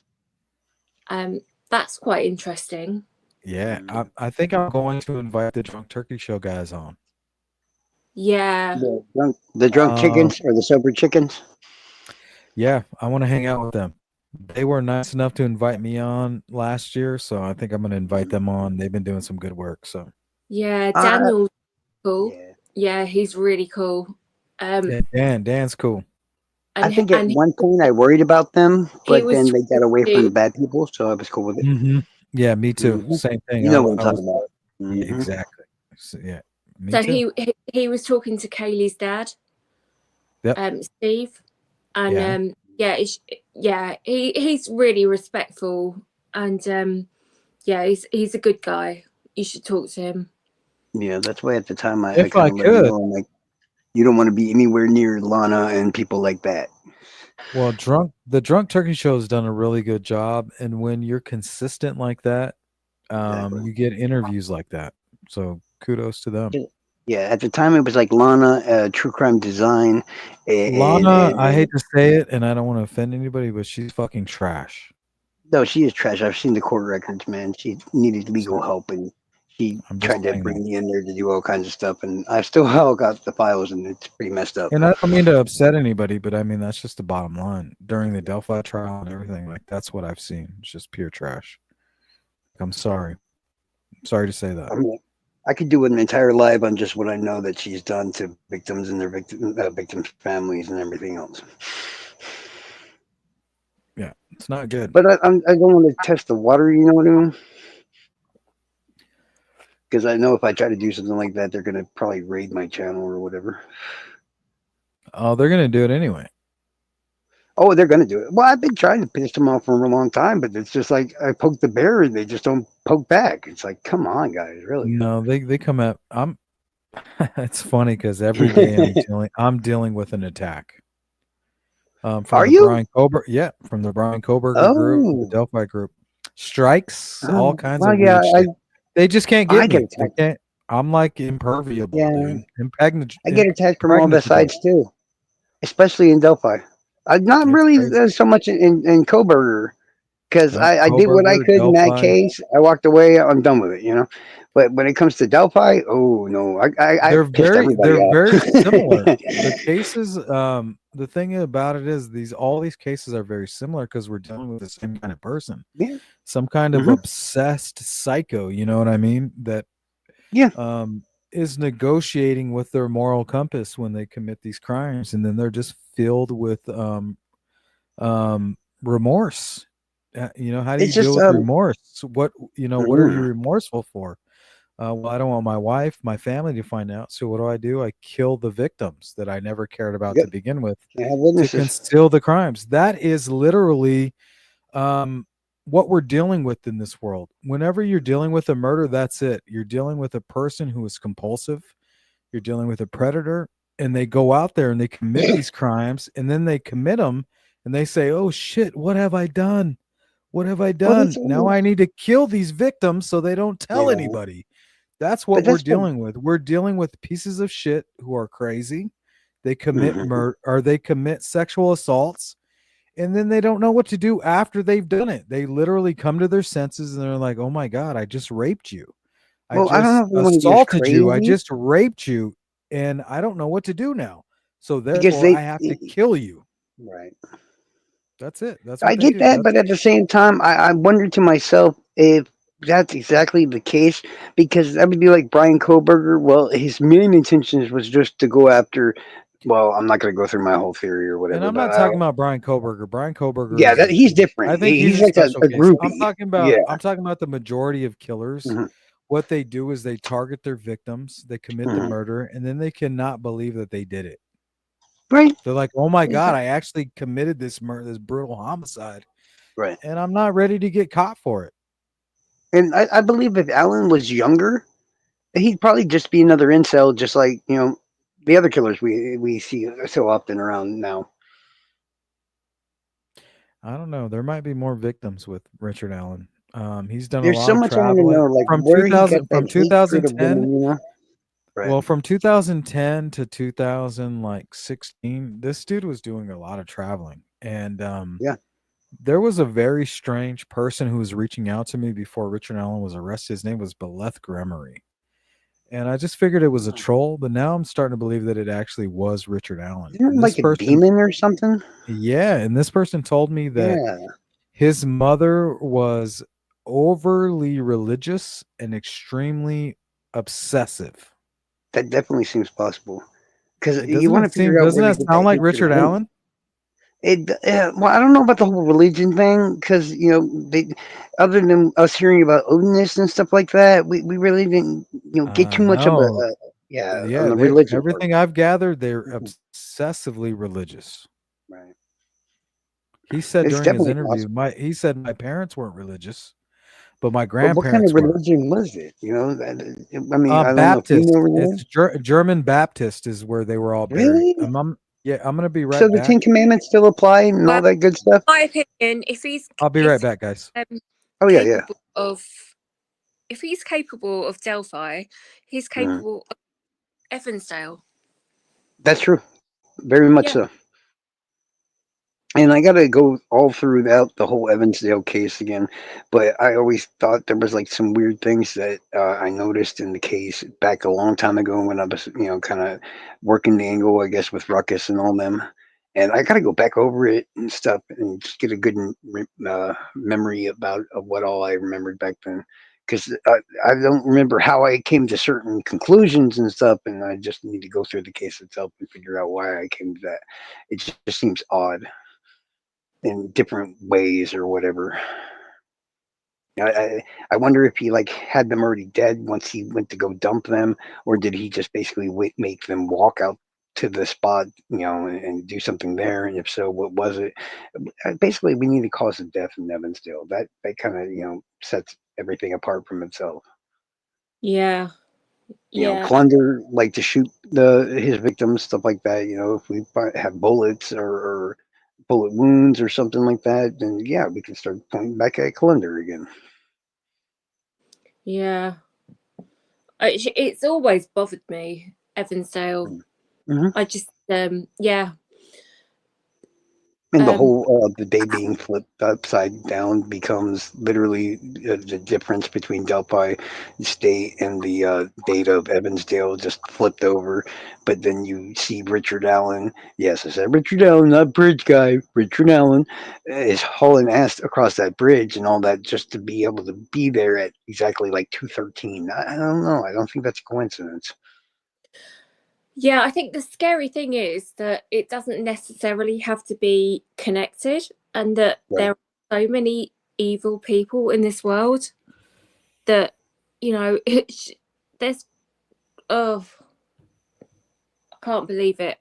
that's quite interesting. Yeah, I think I'm going to invite the Drunk Turkey Show guys on. Yeah. The drunk Um, chickens or the sober chickens? yeah, I want to hang out with them. They were nice enough to invite me on last year, so I think I'm going to invite them on. They've been doing some good work, so. Yeah, Uh, Daniel's cool. yeah. Yeah, he's really cool. Yeah, Dan's cool. I And think at and one point I worried about them, he but was then they got away from talking the bad people, so I was cool with it. Yeah, me too. Hmm. Same thing. You know what I'm talking about. Yeah, Hmm. exactly. So, yeah, me so too. he was talking to Kaylee's dad, Yep. Steve, and Yeah. he's really respectful, and yeah, he's a good guy. You should talk to him. Yeah, that's why at the time I If kind I of let him could. know, I'm like, you don't want to be anywhere near Lana and people like that. Well, the Drunk Turkey Show has done a really good job, and when you're consistent like that, Exactly. you get interviews like that. So kudos to them. Yeah, at the time it was like Lana, True Crime Design, Lana, I hate and to say it, and I don't want to offend anybody, but she's fucking trash. no, she is trash. I've seen the court records, man. She needed legal So help, and she I'm just tried to saying that. bring me in there to do all kinds of stuff, and I still all got the files, and it's pretty messed up. And I don't mean to upset anybody, but I mean that's just the bottom line. During the Delphi trial and everything, like that's what I've seen. It's just pure trash. I'm sorry. Sorry to say that. I mean, I could do an entire live on just what I know that she's done to victims and their victims' families and everything else. Yeah, it's not good. But I don't want to test the water, you know what I mean? Because I know if I try to do something like that, they're gonna probably raid my channel or whatever. Oh, they're gonna do it anyway. Oh, they're gonna do it. Well, I've been trying to piss them off for a long time, but it's just like I poke the bear and they just don't poke back. It's like, come on, guys, really? No, they come at I'm it's funny because every day I'm dealing with an attack. From Are the you? Brian Kober, yeah, from the Brian Koberger group, the Oh, Delphi group, strikes, all kinds well, of yeah, weird shit. They just can't I get get me. They attacked. can't. I'm like imperviable, Yeah, dude. I get attacked from all the Impregnable. sides too, especially in Delphi. Not It's really crazy. so much in Coburger because Nope. I did what I Koberger, could in that Delphi. case. I walked away. I'm done with it, you know. But when it comes to Delphi, oh no, I pissed everybody They're very similar. off. The cases, the thing about it is all these cases are very similar because we're dealing with the same kind of person, Yeah. some kind of Hmm. obsessed psycho. You know what I mean? That Yeah. is negotiating with their moral compass when they commit these crimes, and then they're just filled with remorse. How do you It's deal just with remorse? What are you mm, remorseful for? Well, I don't want my wife, my family to find out. So what do? I kill the victims that I never cared about yep. to begin with Can't have to witnesses. conceal the crimes. That is literally what we're dealing with in this world. Whenever you're dealing with a murder, that's it. You're dealing with a person who is compulsive. You're dealing with a predator, and they go out there and they commit these crimes, and then they commit them, and they say, "Oh shit, what have I done? What have I Well, that's done? Now I need to kill these victims so they don't tell yeah. anybody." That's But what we're that's what. dealing with. We're dealing with pieces of shit who are crazy. They commit Mhm. murder or they commit sexual assaults, and then they don't know what to do after they've done it. They literally come to their senses and they're like, "Oh my god, I just raped you. I Well, I don't know just if we want to get as assaulted you. I crazy just raped you, and I don't know what to do now. So because therefore I have to kill you." right. That's it. That's I what they get do. that, but at the same time, I wonder to myself if that's exactly the case because that would be like Brian Koberger. Well, his main intentions was just to go after. Well, I'm not going to go through my whole theory or And whatever, I'm but not talking about Brian Koberger. Brian Koberger yeah, is that a he's different. I think he's He's a like special a case. I'm groupie. talking about Yeah. I'm talking about the majority of killers. Hmm. What they do is they target their victims, they commit the Hmm. murder, and then they cannot believe that they did it. Right. They're like, "Oh my god, Exactly. I actually committed this murder, this brutal homicide, Right. and I'm not ready to get caught for it." And I believe if Alan was younger, he'd probably just be another incel, just like the other killers we see so often around now. I don't know. There might be more victims with Richard Allen. He's done a There's lot so of much I want to traveling know, like from where he got 2000 that from hatred of 2010. women. Right. Well, from 2010 to 2016, this dude was doing a lot of traveling, and Yeah. there was a very strange person who was reaching out to me before Richard Allen was arrested. His name was Beleth Gremery. And I just figured it was a troll, but now I'm starting to believe that it actually was Richard Allen. Isn't And it this like a person, demon or something? yeah, and this person told me that Yeah. his mother was overly religious and extremely obsessive. That definitely seems possible. Because It you doesn't want it to seem figure out doesn't where they that get sound that like hatred of Richard women. Allen? Well, I don't know about the whole religion thing because other than us hearing about Odinist and stuff like that, we really didn't get too much of No. yeah on Yeah, the they're religion part. everything I've gathered, they're Mhm. obsessively religious. Right. He said It's during his definitely interview, possible. he said my parents weren't religious, but my But what kind of grandparents were. religion was it? I mean, I don't know if you Baptist. know It's religion. German Baptist is where they were all buried. Really? Yeah, I'm gonna be So right the Ten back. Commandments still apply and all Well, that good stuff? my opinion, if he's I'll be right back, guys. Oh yeah, yeah. capable of if he's capable of Delphi, he's capable of Evansdale. That's true. Very much Yeah. so. And I got to go all throughout the whole Evansdale case again, but I always thought there was like some weird things that I noticed in the case back a long time ago when I was, kind of working the angle, I guess, with Ruckus and all them. And I got to go back over it and stuff and just get a good memory of what all I remembered back then. Because I don't remember how I came to certain conclusions and stuff, and I just need to go through the case itself and figure out why I came to that. It just seems odd in different ways or whatever. I wonder if he like had them already dead once he went to go dump them, or did he just basically make them walk out to the spot, and do something there? And if so, what was it? Basically, we need a cause of death in Evansdale. That kind of sets everything apart from itself. Yeah. Yeah. Plunder like to shoot his victims, stuff like that. If we have bullets or bullet wounds or something like that, then yeah, we can start pointing back at Clunder again. Yeah. It's always bothered me, Evansdale. Mm-hmm. I just, yeah. And the whole the day being flipped upside down becomes literally the difference between Delphi State and the date of Evansdale just flipped over. But then you see Richard Allen. Yes, I said Richard Allen, not bridge guy. Richard Allen is hauling ass across that bridge and all that just to be able to be there at exactly like 2:13. I don't know. I don't think that's a coincidence. Yeah, I think the scary thing is that it doesn't necessarily have to be connected, and that there are so many evil people in this world that, there's, I can't believe it.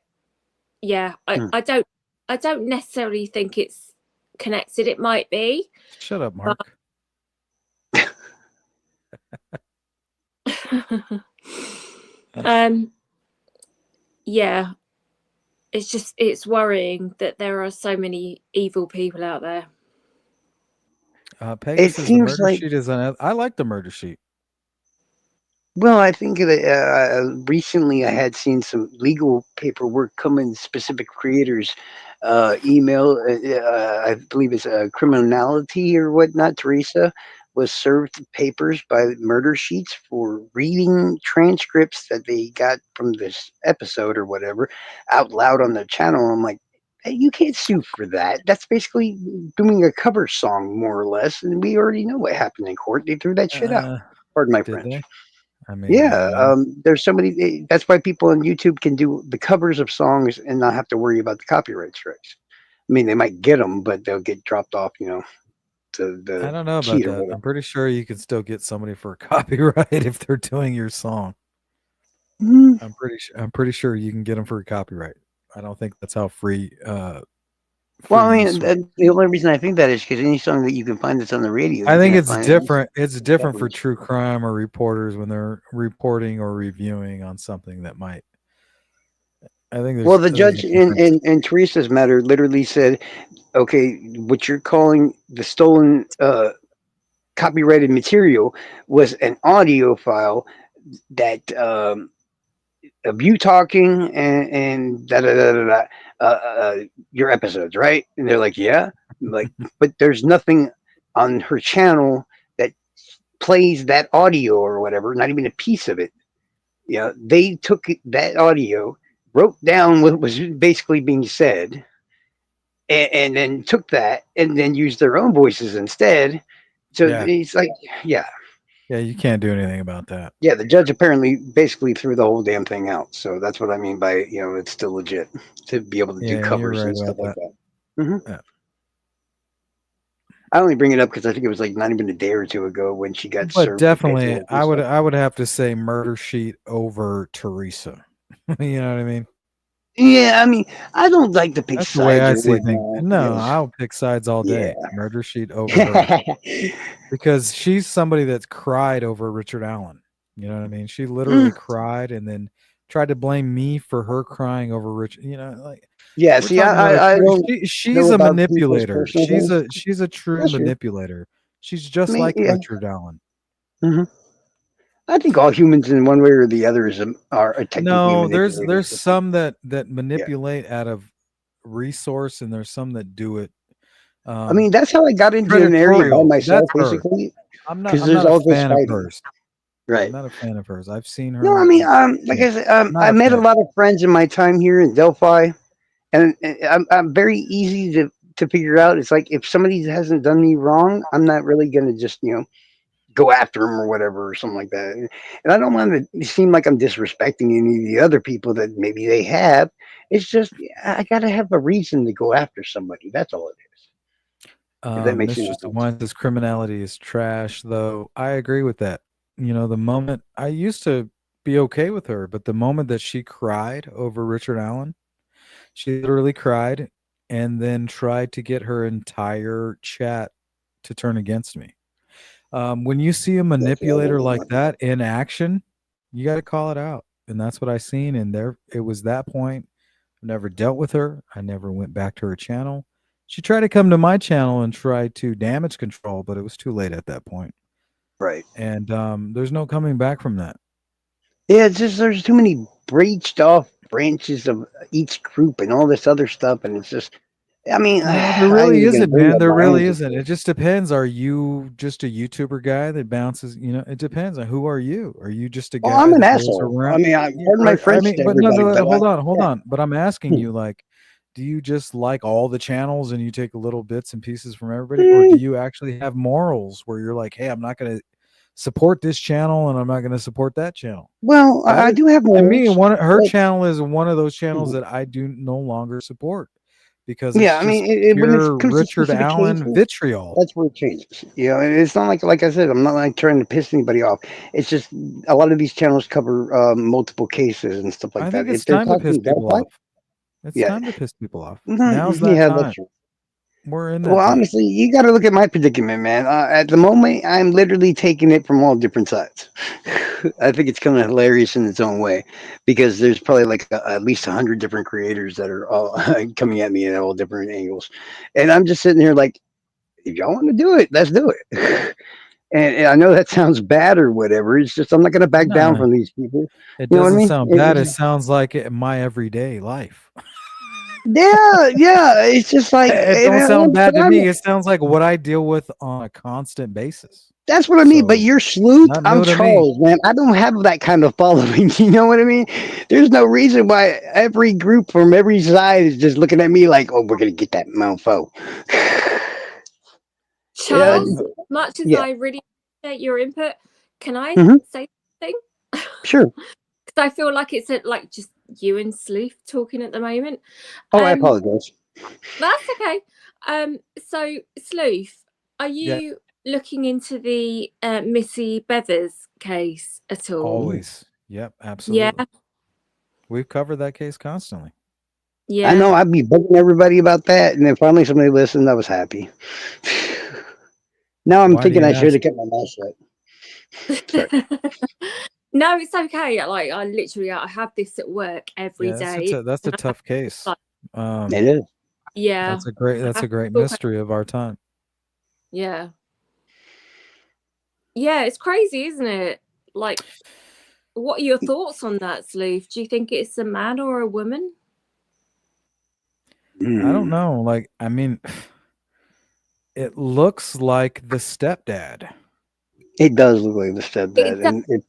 Yeah, I don't necessarily think it's connected. It might be. Shut up, Mark. Yeah, it's worrying that there are so many evil people out there. Pegasus, the murder sheet is I like the murder sheet. Well, I think that recently I had seen some legal paperwork come in specific creators' email. I believe it's criminality or whatnot. Teresa was served papers by murder sheets for reading transcripts that they got from this episode or whatever out loud on their channel. I'm like, hey, you can't sue for that. That's basically doing a cover song, more or less. And we already know what happened in court. They threw that shit out. Pardon my French. They? I mean, Yeah, there's so many. That's why people on YouTube can do the covers of songs and not have to worry about the copyright strikes. I mean, they might get them, but they'll get dropped off, to the I don't know about cheat or that. whatever. I'm pretty sure you can still get somebody for a copyright if they're doing your song. Mm-hmm. I'm pretty sure you can get them for a copyright. I don't think that's how free. Well, I mean, the only reason I think that is because any song that you can find that's on the radio, I think it's different. It's different for true crime or reporters when they're reporting or reviewing on something that might. I think there's. Well, the judge in Teresa's matter literally said, "Okay, what you're calling the stolen copyrighted material was an audio file that of you talking and da da da da da, your episodes, right?" And they're like, "Yeah," like, but there's nothing on her channel that plays that audio or whatever, not even a piece of it. They took that audio, wrote down what was basically being said, and then took that and then used their own voices instead. So it's like, yeah. Yeah, you can't do anything about that. Yeah, the judge apparently basically threw the whole damn thing out. So that's what I mean by, it's still legit to be able to do covers and stuff like that. Mm-hmm. Yeah. I only bring it up because I think it was like not even a day or two ago when she got served. But definitely, I would have to say murder sheet over Teresa. You know what I mean? Yeah, I mean, I don't like to pick That's sides. The way I see things. No, I'll pick sides all day. Yeah. Murder sheet over her. Because she's somebody that's cried over Richard Allen. You know what I mean? She literally cried and then tried to blame me for her crying over Richard. Yeah, see, she's a manipulator. She's a true manipulator. She's just like Richard Allen. Hmm. I think all humans, in one way or the other, are technically No, manipulators. there's some that Yeah. manipulate out of resource, and there's some that do it I mean, um, that's how I got into an area by predatorial. That's myself, her. basically, because I'm there's not a all this fan of fighting. hers. I'm Right. not a fan of hers. I've seen No, I her. mean, like Yeah, I said, not I a met a fan. lot of friends in my time here in Delphi, and I'm very easy to figure out. It's like if somebody hasn't done me wrong, I'm not really gonna just go after them or whatever or something like that. And I don't want to seem like I'm disrespecting any of the other people that maybe they have. It's just I got to have a reason to go after somebody. That's all it is. If that makes any Mr. sense. Sawine says criminality is trash, though. I agree with that. The moment I used to be okay with her, but the moment that she cried over Richard Allen, she literally cried and then tried to get her entire chat to turn against me. When you see a That's what I manipulator wouldn't like want. that in action, you got to call it out. And that's what I seen. And there, it was that point. I never dealt with her. I never went back to her channel. She tried to come to my channel and try to damage control, but it was too late at that point. Right. And there's no coming back from that. Yeah, it's just there's too many branched off branches of each group and all this other stuff, and it's just. I mean, No, there I ain't really even gonna isn't, bring man. up There my own really isn't. It situation. just depends. Are you just a YouTuber guy that bounces? It depends on who are you. Are you just a Oh, I'm guy an that goes asshole. I around? mean, Yeah, pardon my I French mean, to but no, everybody, no, but hold yeah. on. But I'm asking you, like, do you just like all the channels and you take little bits and pieces from everybody, or do Hmm. you actually have morals where you're like, hey, I'm not going to support this channel and I'm not going to support that channel? Well, That I is, do have to me, morals, her but channel is one of those channels mhm. that I do no longer support because Yeah, it's I mean, just when it pure comes to Richard specific Allen cases, vitriol. that's where it changes. And it's not like I said, I'm not like trying to piss anybody off. It's just a lot of these channels cover multiple cases and stuff like I that. think If it's they're time to piss talking people Delphi, off. It's yeah, time to piss people off. Now's mhm, that yeah, that's time. true. We're in Well, that time. honestly, you got to look at my predicament, man. At the moment, I'm literally taking it from all different sides. I think it's kind of hilarious in its own way because there's probably like at least 100 different creators that are all coming at me at all different angles, and I'm just sitting here like, if y'all want to do it, let's do it. And I know that sounds bad or whatever. It's just I'm not going to back down No, from these people. it You know what I doesn't mean? sound bad. It sounds like my everyday life. Yeah, yeah. It's just like, It and don't I sound bad to understand. me. It sounds like what I deal with on a constant basis. That's what I mean. But So you're Sleuth. not I'm new to me. Charles, man. I don't have that kind of following. You know what I mean? There's no reason why every group from every side is just looking at me like, "Oh, we're gonna get that mofo." Yeah, Charles, much as yeah. I really appreciate your input, can I Hmm. say something? Sure. Because I feel like it's like just you and Sleuth talking at the moment. Oh, I Um, apologize. that's okay. So Sleuth, are Yeah, you looking into the Missy Bevers case at all? Mhm. always. Yep, Yeah, absolutely. We've covered that case constantly. I yeah. know I'd be bugging everybody about that, and then finally somebody listened. I was happy. Now I'm Why do thinking you I should ask? have kept my mouth shut. Sorry. No, it's okay. Like I have this at work every Yeah, day, that's a and I have tough case. like, It is. yeah, I That's have a great to talk. mystery of our time. Yeah, yeah. It's crazy, isn't it? Like, what are your thoughts on that, Sleuth? Do you think it's a man or a woman? I don't Mm. know. Like, I mean, it looks like the stepdad. It does look like the It stepdad, does. and it.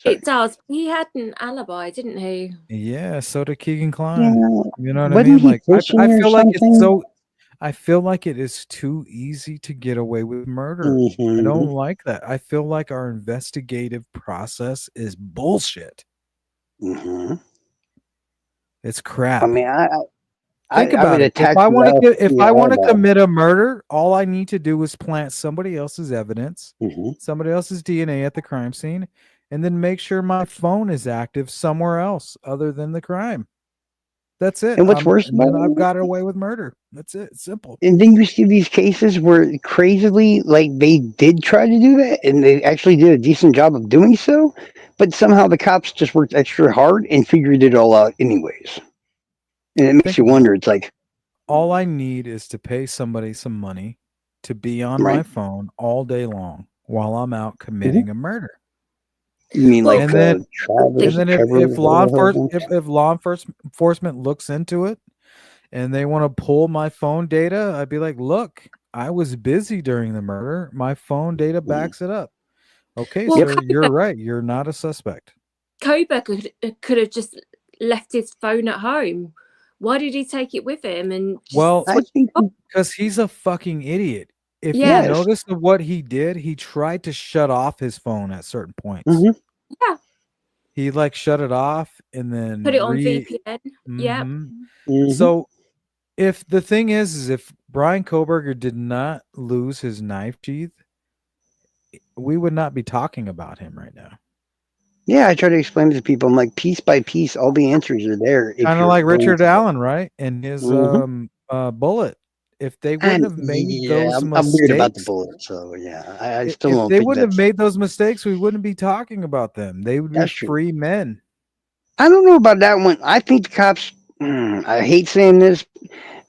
It Sorry. does. He had an alibi, didn't he? Yeah, so did Keegan Klein. Yeah. You know what I Wasn't mean? he Like, fishing I or feel like it's something? so. I feel like it is too easy to get away with murder. I Hmm. don't like that. I feel like our investigative process is bullshit. Hmm. It's I crap. mean, Think I would about it. attack you out If in I your want to eyeball. commit a murder, all I need to do is plant somebody else's evidence, Hmm. somebody else's DNA at the crime scene, and then make sure my phone is active somewhere else other than the crime. That's it. And what's worse And then about I've it, got away with murder. That's it. It's simple. and then you see these cases where crazily, like they did try to do that, and they actually did a decent job of doing so, but somehow the cops just worked extra hard and figured it all out anyways. And it makes Think you about wonder. it. It's like, All I need is to pay somebody some money to be on my right? phone all day long while I'm out committing a murder. You mean Well, like And then Travis, and then Trevor, if law whatever the hell his enforcement if law enforcement looks into it and they want to pull my phone data, I'd be like, look, I was busy during the murder. My phone data name? backs it up. Okay, well, sir, you're right. You're not a suspect. Kober could have just left his phone at home. Why did he take it with him and just Well, I switch think, off? because he's a fucking idiot. If you Yeah, yes. notice what he did, he tried to shut off his phone at certain points. Mhm. yeah. He like shut it off and then Put it on VPN. Yeah. Mhm. Mhm. So if the thing is if Brian Koberger did not lose his knife sheath, we would not be talking about him right now. Yeah, I try to explain it to people. I'm like, piece by piece, all the answers are there if Kind of you're like willing Richard to look. Allen, right? And his Mhm. bullet. If they wouldn't And have made yeah, those I'm weird about the mistakes, bullet, so yeah, I still if don't they think wouldn't have that's made those mistakes, we wouldn't be talking about them. They would be that's true. free men. I don't know about that one. I think the cops. I hate saying this,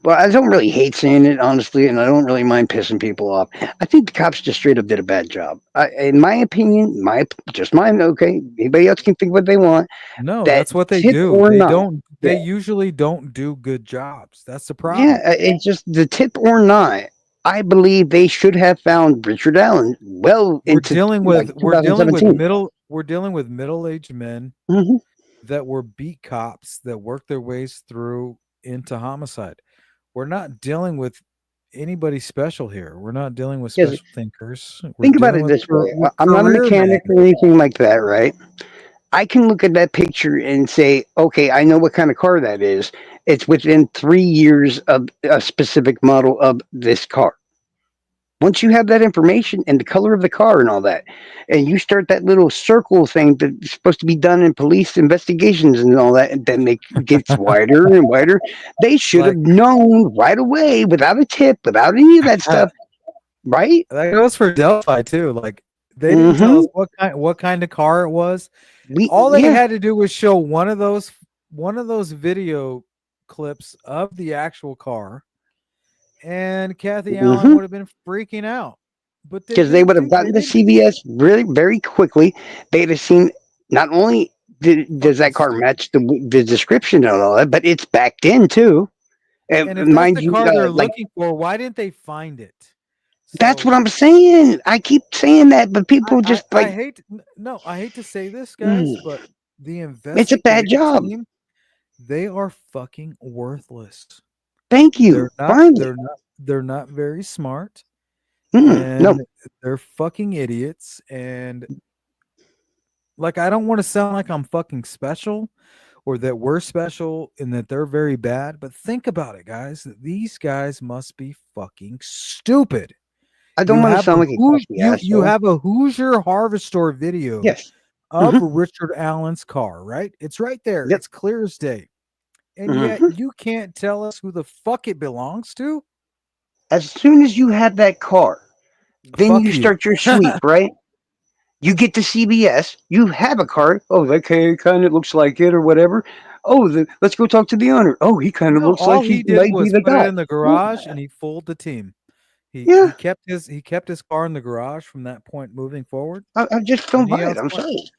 but I don't really hate saying it honestly, and I don't really mind pissing people off. I think the cops just straight up did a bad job. In my opinion, just mine. Okay, anybody else can think what they want. No, That that's what they tip do. or not, They yeah, usually don't do good jobs. That's the yeah. problem. It's just the tip or not. I believe they should have found Richard Allen well into like We're dealing with middle-aged men 2017. that were beat cops that worked their ways through into homicide. We're not dealing with anybody special here. We're not dealing with Because special thinkers. We're think about dealing it with this way: with I'm not a career men. mechanic or anything like that, right? I can look at that picture and say, okay, I know what kind of car that is. It's within 3 years of a specific model of this car. Once you have that information and the color of the car and all that, and you start that little circle thing that's supposed to be done in police investigations and all that, and then it gets wider and wider, they should have Like known right away without a tip, without any of that stuff, right? that goes for Delphi too. Like they didn't tell Mm-hmm. us what kind of car it was. All they Yeah. had to do was show one of those video clips of the actual car, and Kathy Allen Mm-hmm. would have been freaking out. But they Because they didn't would have do. They gotten to didn't. CVS really very quickly. They'd have seen not only does Fucking that car stupid. match the description and all that, but it's backed in too. And if that's Mind the you, car they're like looking for, why didn't they find it? that's So what I'm saying. I keep saying that, but people just I like, hate no, I hate to say this, guys, mm, but the it's a bad investigative job. team, they are fucking worthless. Thank you. Finally, They're not very smart, no, and they're fucking idiots. And like, I don't want to sound like I'm fucking special or that we're special and that they're very bad, but think about it, guys. These guys must be fucking stupid. I don't want to sound like a cocky You asshole. have a Hoosier Harvestor video Yes. of Hmm. Richard Allen's car, right? It's right there. Yep. It's clear as day. And yet Hmm. you can't tell us who the fuck it belongs to? As soon as you have that car, then Fuck you you. start your sweep, right? You get to CBS, you have a car. Oh, that kind of looks like it or whatever. Oh, let's go talk to the owner. Oh, he kind of No, looks like all he he did might be was the put it guy. in the garage and he fooled the team. Yeah, He kept his car in the garage from that point moving forward, I just and don't he buy it. I'm outsmarted. sorry.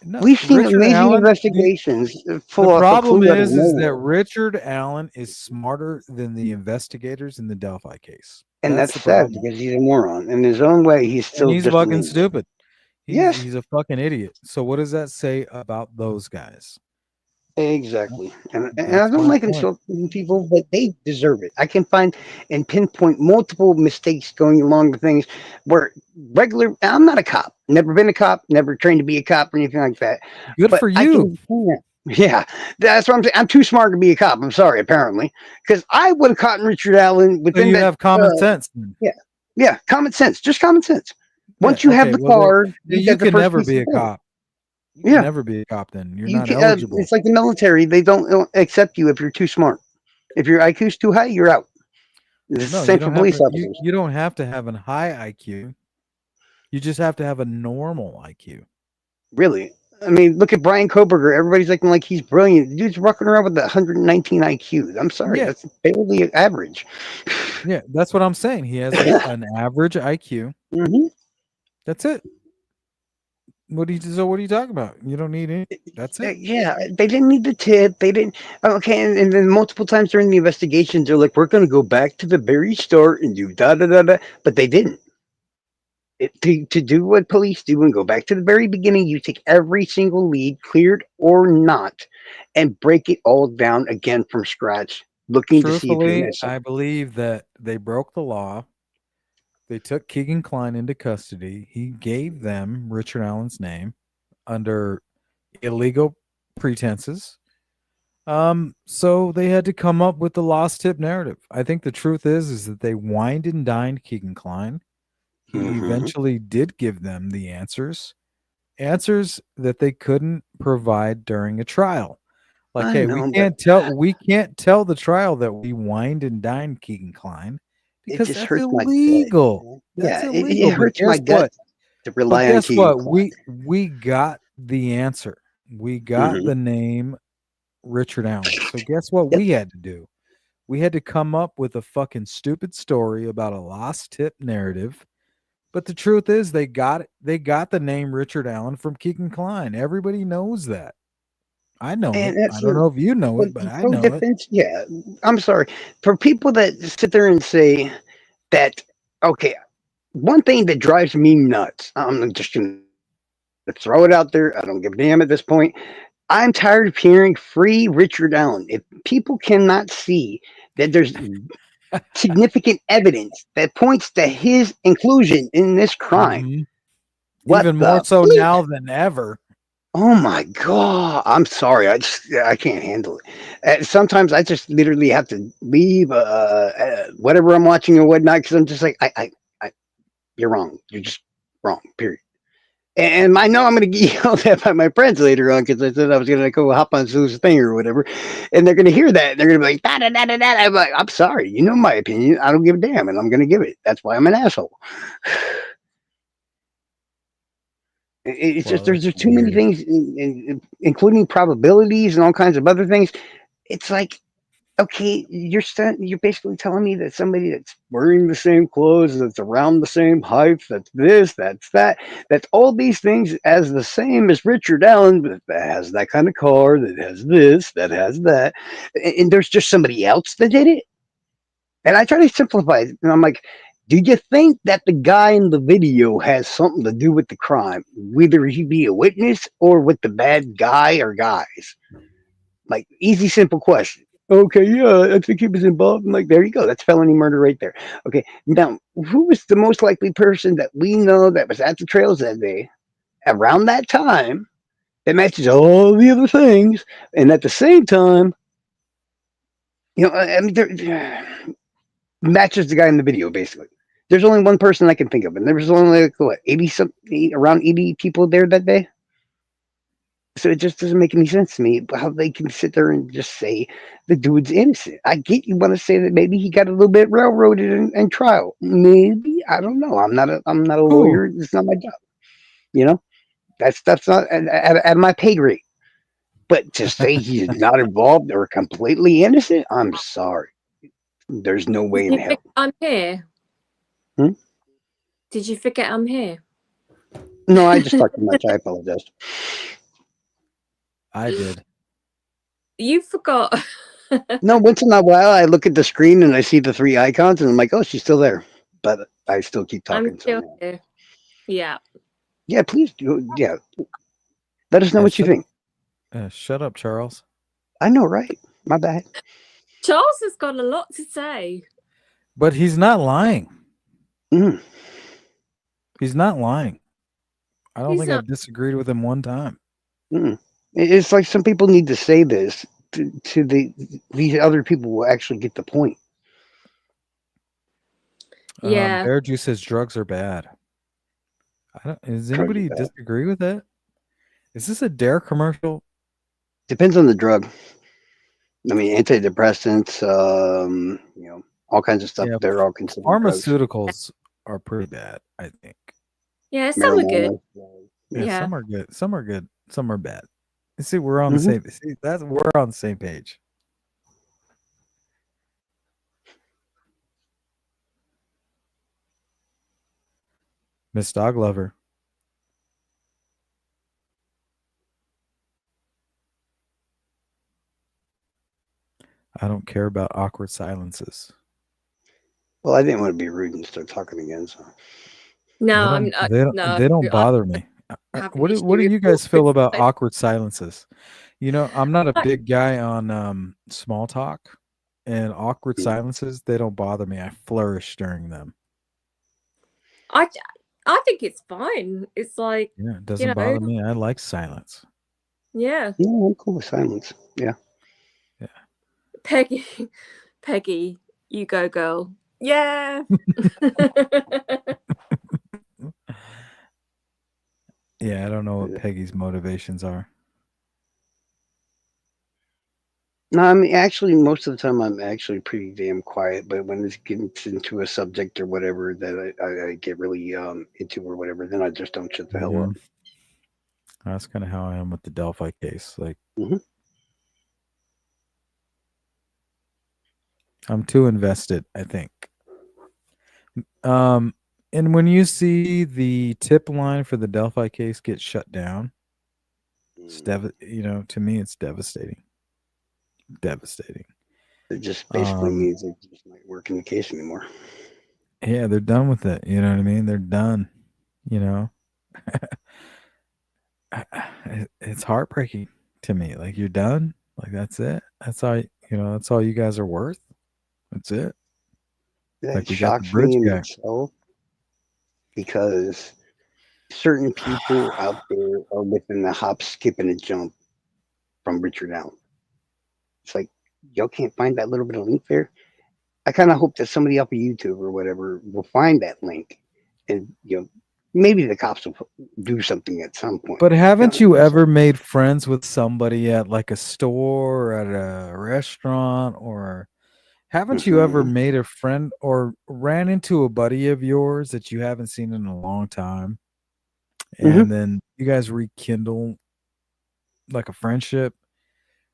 No, We've seen Richard amazing Allen. investigations The full problem out of is that nowhere, Richard Allen is smarter than the investigators in the Delphi case. and That's that's the sad problem, because he's a moron. In his own way, he's and still he's just fucking amazing. stupid. Yes, He's a fucking idiot. So what does that say about those guys? exactly. And I That's don't my like point. insulting people, but they deserve it. I can find and pinpoint multiple mistakes going along the things where I'm not a cop, never been a cop, never trained to be a cop or anything like that. Good But for I you. can, yeah, that's what I'm saying. I'm too smart to be a cop. I'm sorry, apparently, because I would have caught Richard Allen So within you that. have common sense then. Yeah, yeah, common sense, just common sense. Yeah. Once you have Okay. the Well, car, you that's the can first never piece be of a the cop. You can yeah. never be a cop. Then you're You not can. eligible. It's like the military. They don't accept you if you're too smart. If your IQ's too high, you're out. It's the No, same you for don't have police to. officers. You don't have to have a high IQ. You just have to have a normal IQ. Really. I mean, look at Brian Koberger. Everybody's acting like he's brilliant. The dude's walking around with 119 IQ. I'm sorry, Yeah. that's barely average. Yeah. That's what I'm saying. He has an average IQ. Hmm. That's it. What are you talking about? You don't need any. That's it. Yeah, they didn't need the tip. They didn't. Okay, and then multiple times during the investigations, they're like, "We're going to go back to the very start and do da da da da," but they didn't. To do what police do and go back to the very beginning, you take every single lead, cleared or not, and break it all down again from scratch, looking to see if you Truthfully, miss I something. believe that they broke the law. They took Keegan Klein into custody. He gave them Richard Allen's name under illegal pretenses. So they had to come up with the lost tip narrative. I think the truth is that they wined and dined Keegan Klein. He Hmm. eventually did give them the answers that they couldn't provide during a trial. Like, I hey, know, but we can't tell the trial that we wined and dined Keegan Klein it because just that's hurts my gut. illegal. Yeah, That's it illegal. But hurts my guess gut what? to But rely on guess Keegan what? Klein. We got the answer. We got Hmm. the name Richard Allen. So guess what Yep. we had to do? We had to come up with a fucking stupid story about a lost tip narrative. But the truth is they got it. They got the name Richard Allen from Keegan Klein. Everybody knows that. I know it. And I that's don't know if you know but it, but I pro know it. defense. Yeah, I'm sorry for people that sit there and say that. Okay, one thing that drives me nuts. I'm just gonna throw it out there. I don't give a damn at this point. I'm tired of hearing free Richard Allen. If people cannot see that there's significant evidence that points to his inclusion in this crime, Mhm. what Even more the so bleep? now than ever. Oh my god! I'm sorry. I can't handle it. Sometimes I just literally have to leave whatever I'm watching or whatnot because I'm just like I you're wrong. You're just wrong. Period. And I know I'm going to get yelled at by my friends later on because I said I was going to go hop on Sue's thing or whatever, and they're going to hear that and they're going to be like da da da da da. I'm like, I'm sorry. You know my opinion. I don't give a damn, and I'm going to give it. That's why I'm an asshole. It's just Well, that's there's too many weird. things, including probabilities and all kinds of other things. It's like, okay, you're basically telling me that somebody that's wearing the same clothes, that's around the same height, that's this, that's that, that's all these things as the same as Richard Allen, but that has that kind of car, that has this, that has that, and there's just somebody else that did it. And I try to simplify it, and I'm like, do you think that the guy in the video has something to do with the crime, whether he be a witness or with the bad guy or guys? Like, easy, simple question. Okay, yeah, I think he was involved. I'm like, there you go. That's felony murder right there. Okay, now, who was the most likely person that we know that was at the trails that day around that time that matches all the other things? And at the same time, I mean, matches the guy in the video, basically. There's only one person I can think of, and there was only like, what, 80 something, around 80 people there that day. So it just doesn't make any sense to me how they can sit there and just say the dude's innocent. I get you want to say that maybe he got a little bit railroaded in trial. Maybe I don't know. I'm not a Who? lawyer. It's not my job. You know that's not at my pay grade. But to say he's not involved or completely innocent, I'm sorry. There's no Did way in you hell. forget I'm here? Hmm? Did you forget I'm here? No, I just talked too much. I apologize. I did. You forgot. No, once in a while I look at the screen and I see the three icons and I'm like, oh, she's still there. But I still keep I'm talking. So still yeah. here. Yeah. Yeah, please do. Yeah, let us know Yeah, what you think. shut up, Charles. I know, right? My bad. Charles has got a lot to say. But he's not lying. Mm, He's not lying. I don't He's think not. I've disagreed with him one time. mm. It's like some people need to say this to these other people will actually get the point. Yeah. Bear Juice says drugs are bad. Does Drugs are anybody bad. disagree with that? Is this a Dare commercial? Depends on the drug. I mean, antidepressants, all kinds of stuff. Yeah, They're all considered drugs. pharmaceuticals are pretty bad, I think. Yeah. Some are good. Marijuana. Yeah, Yeah. Yeah. some are good, some are good, some are bad. You see, we're on the Hmm. same. See, we're on the same page. Miss Dog Lover. I don't care about awkward silences. Well, I didn't want to be rude and start talking again. So No, They I'm don't. They don't. no. They don't I bother me. have an What issue do with you guys feel awkward about silence. awkward silences? You know, I'm not a I, big guy on small talk, and awkward mm, silences, they don't bother me. I flourish during them. I I think it's fine. It's like, Yeah, it you doesn't know, bother me. I like silence. yeah. yeah, I'm cool with silence. Yeah. Yeah. Peggy, Peggy, you go, girl. Yeah. Yeah, I don't know what Peggy's motivations are. No, I mean, actually, most of the time I'm actually pretty damn quiet. But when it gets into a subject or whatever that I get really into or whatever, then I just don't shut the hell Hmm. up. That's kind of how I am with the Delphi case. Like, Hmm. I'm too invested, I think. Um, and when you see the tip line for the Delphi case get shut down, you know, to me, it's devastating. Devastating. It just basically Um, means it just not working the case anymore. yeah, they're done with it. You know what I mean? They're done. You know, it's heartbreaking to me. Like, you're done. Like, that's it. That's all. You know, that's all you guys are worth. That's it. That Like, we got the shocks bridge me in guy. itself because certain people out there are within the hop, skip, and a jump from Richard Allen. It's like y'all can't find that little bit of link there. I kind of hope that somebody up on YouTube or whatever will find that link, and maybe the cops will do something at some point. But haven't you It's like, ever made friends with somebody at like a store or at a restaurant, or haven't you ever mm-hmm, made a friend or ran into a buddy of yours that you haven't seen in a long time, mm-hmm, and then you guys rekindle like a friendship?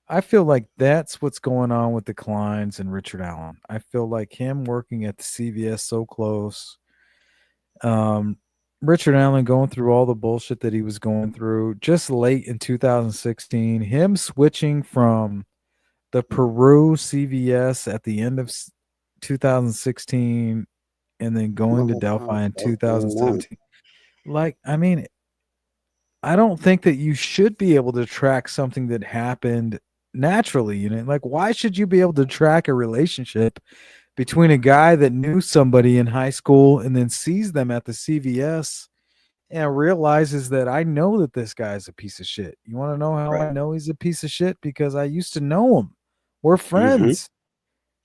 I feel like that's what's going on with the Kleins and Richard Allen. I feel like him working at the CVS so close, um, Richard Allen going through all the bullshit that he was going through just late in 2016, him switching from the Peru CVS at the end of 2016 and then going to oh, wow, Delphi in that's going on. 2017. Like, I mean, I don't think that you should be able to track something that happened naturally. You know, like, why should you be able to track a relationship between a guy that knew somebody in high school and then sees them at the CVS and realizes that I know that this guy's a piece of shit? You want to know how Right. I know he's a piece of shit? Because I used to know him. We're Mm-hmm. friends.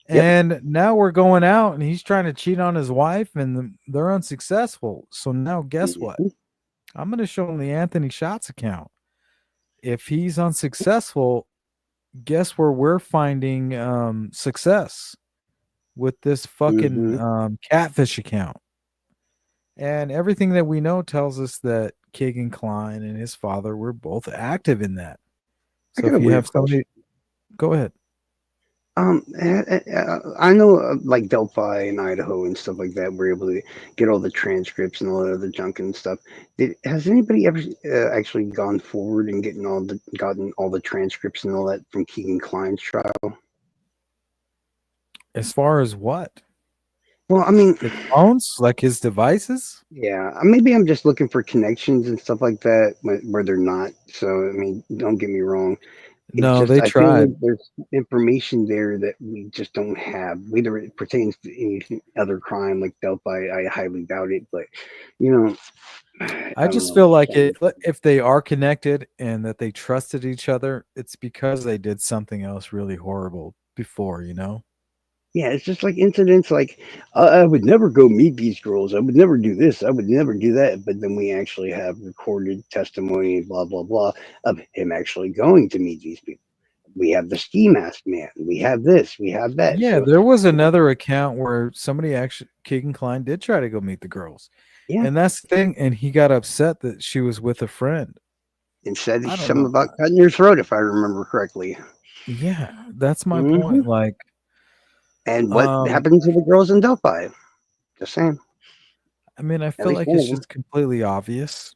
Yep. And now we're going out and he's trying to cheat on his wife and they're unsuccessful. So now guess what? Mm-hmm. I'm going to show him the Anthony Shots account. If he's unsuccessful, guess where we're finding success? With this fucking Mm-hmm. catfish account. And everything that we know tells us that Keegan Klein and his father were both active in that. I So got if a you weird have question. somebody, go ahead. I know like Delphi and Idaho and stuff like that. We're able to get all the transcripts and all that other junk and stuff. Has anybody ever actually gone forward and gotten all the transcripts and all that from Keegan Klein's trial? As far as what? Well, I mean, His phones, like his devices? yeah, maybe I'm just looking for connections and stuff like that where they're not. So, I mean, don't get me wrong. It No, just, they I feel like tried. there's information there that we just don't have. Whether it pertains to any other crime like Delphi, I highly doubt it. But, you know, I I don't just know. feel like if they are connected and that they trusted each other, it's because they did something else really horrible before, you know? Yeah, it's just like incidents like I would never go meet these girls. I would never do this. I would never do that. But then we actually have recorded testimony, blah blah blah, of him actually going to meet these people. We have the ski mask man. We have this. We have that. Yeah, So there was another account where somebody actually, Keegan Klein did try to go meet the girls. yeah, And that's the thing. And he got upset that she was with a friend. and said I don't something know. about cutting your throat, if I remember correctly. Yeah, that's my Hmm. point. And what Um, happened to the girls in Delphi? Just saying. I mean, I At feel least like one it's of them. just completely obvious,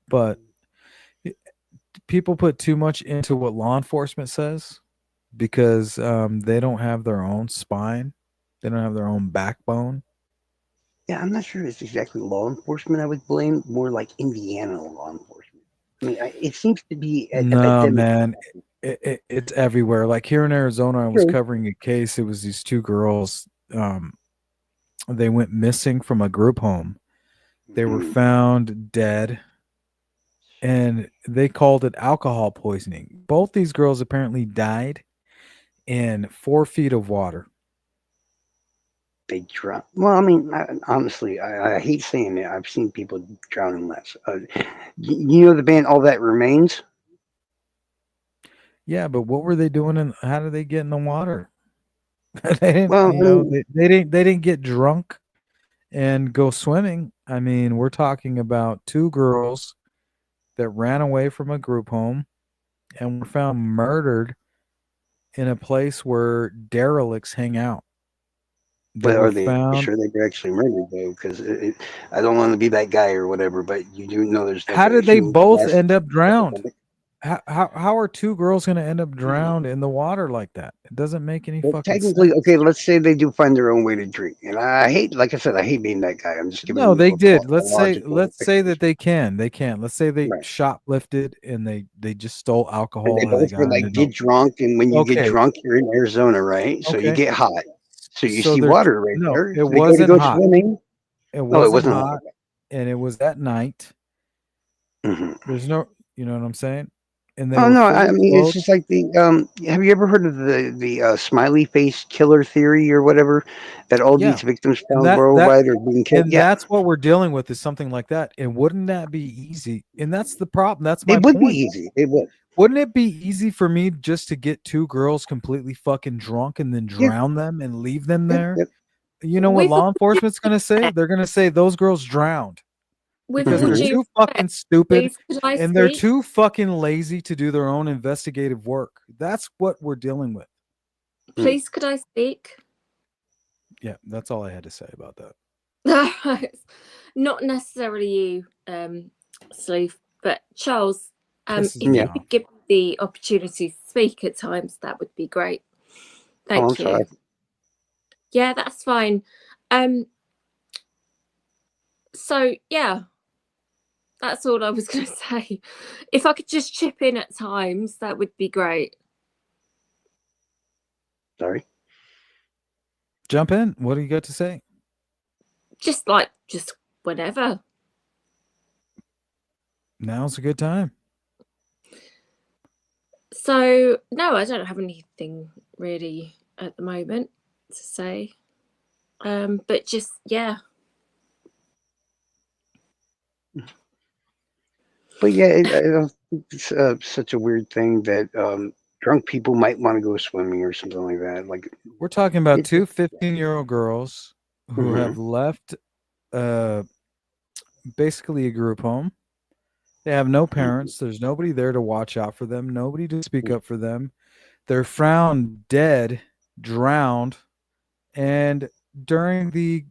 but it- people put too much into what law enforcement says because they don't have their own spine, they don't have their own backbone. Yeah, I'm not sure it's exactly law enforcement I would blame, more like Indiana law enforcement. I mean, it seems to be No, epidemic. man, it's everywhere. Like here in Arizona, I was True. covering a case. It was these two girls. They went missing from a group home. They were Mhm. found dead, and they called it alcohol poisoning. Both these girls apparently died in 4 feet of water. They drown. Well, I mean, honestly, I hate saying it. I've seen people drowning less. You know the band All That Remains? Yeah, but what were they doing and how did they get in the water? They didn't, Well, you I know, mean, they didn't get drunk and go swimming. I mean, we're talking about two girls that ran away from a group home and were found murdered in a place where derelicts hang out. They but were are they found. sure they were actually murdered though? Because I don't want to be that guy or whatever, but you do know there's like How a did they huge both mass end up drowned? epidemic. How are two girls going to end up drowned in the water like that? It doesn't make any Well, fucking technically, sense. okay, let's say they do find their own way to drink. And I hate, like I said, I hate being that guy. I'm just No, giving they did. a logical Let's say pictures. that they can. They can. Let's say they Right. shoplifted and they just stole And they alcohol and they both were got like into no. get drunk. And when you get Okay, drunk, you're in Arizona, right? So you okay. get hot. So you So see they're water right no, there. it So they go to wasn't go hot. swimming. It Oh, it wasn't wasn't hot. hot, and it was at night. Hmm. There's no, you know what I'm saying? And they Oh were no, I fully mean it's clothed. just like the have you ever heard of the smiley face killer theory or whatever that all Yeah, these victims and found worldwide are being killed? and Yeah, that's what we're dealing with is something like that. And wouldn't that be easy? And that's the problem. That's my it would be point. easy. It would. Wouldn't it be easy for me just to get two girls completely fucking drunk and then Yeah, drown them and leave them yeah, there? yeah. You know what With all law due enforcement's going to say? respect, They're going to say those girls drowned with because all they're Hmm. due too respect, fucking stupid please could I and they're speak? too fucking lazy to do their own investigative work. That's what we're dealing with. Please could I speak? Yeah, that's all I had to say about that. Not necessarily you, Sleuth, but Charles, Pisses if me you Yeah. off. could give me the opportunity to speak at times, that would be great. Oh, I'm Thank sorry. you. Yeah, that's fine. Um, so yeah, that's all I was going to say. If I could just chip in at times, that would be great. Sorry. Jump in. What do you got to say? Just whenever. Now's a good time. So no, I don't have anything really at the moment to say. But just yeah. But yeah, I don't think it's such a weird thing that drunk people might want to go swimming or something like that. Like We're talking about it. two 15-year-old girls who Hmm. have left uh basically a group home. They have no parents. There's nobody there to watch out for them, nobody to speak up for them. They're found dead, drowned, and during the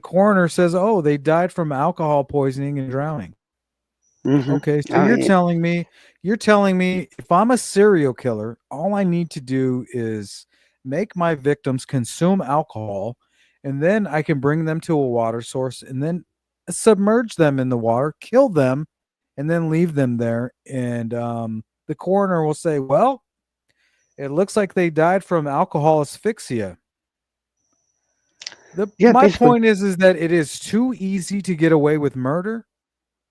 coroner says, "Oh, they died from alcohol poisoning and drowning." Hmm. Okay, so you're telling me if I'm a serial killer, all I need to do is make my victims consume alcohol and then I can bring them to a water source and then submerge them in the water, kill them and then leave them there and the coroner will say, "Well, it looks like they died from alcohol asphyxia." The Yeah, my basically, point is that it is too easy to get away with murder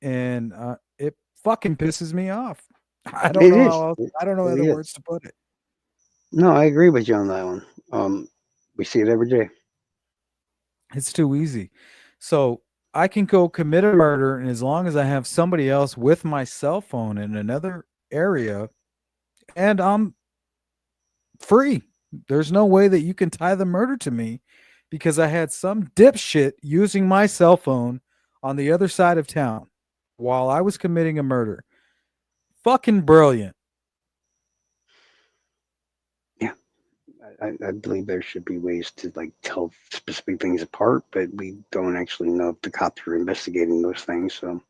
and it fucking pisses me off. I don't it know is. how else. It I don't know other really words is. to put it. No, I agree with you on that one. We see it every day. It's too easy. So I can go commit a murder, and as long as I have somebody else with my cell phone in another area, and I'm free. There's no way that you can tie the murder to me because I had some dipshit using my cell phone on the other side of town while I was committing a murder. Fucking brilliant. Yeah, I believe there should be ways to like tell specific things apart, but we don't actually know if the cops are investigating those things. So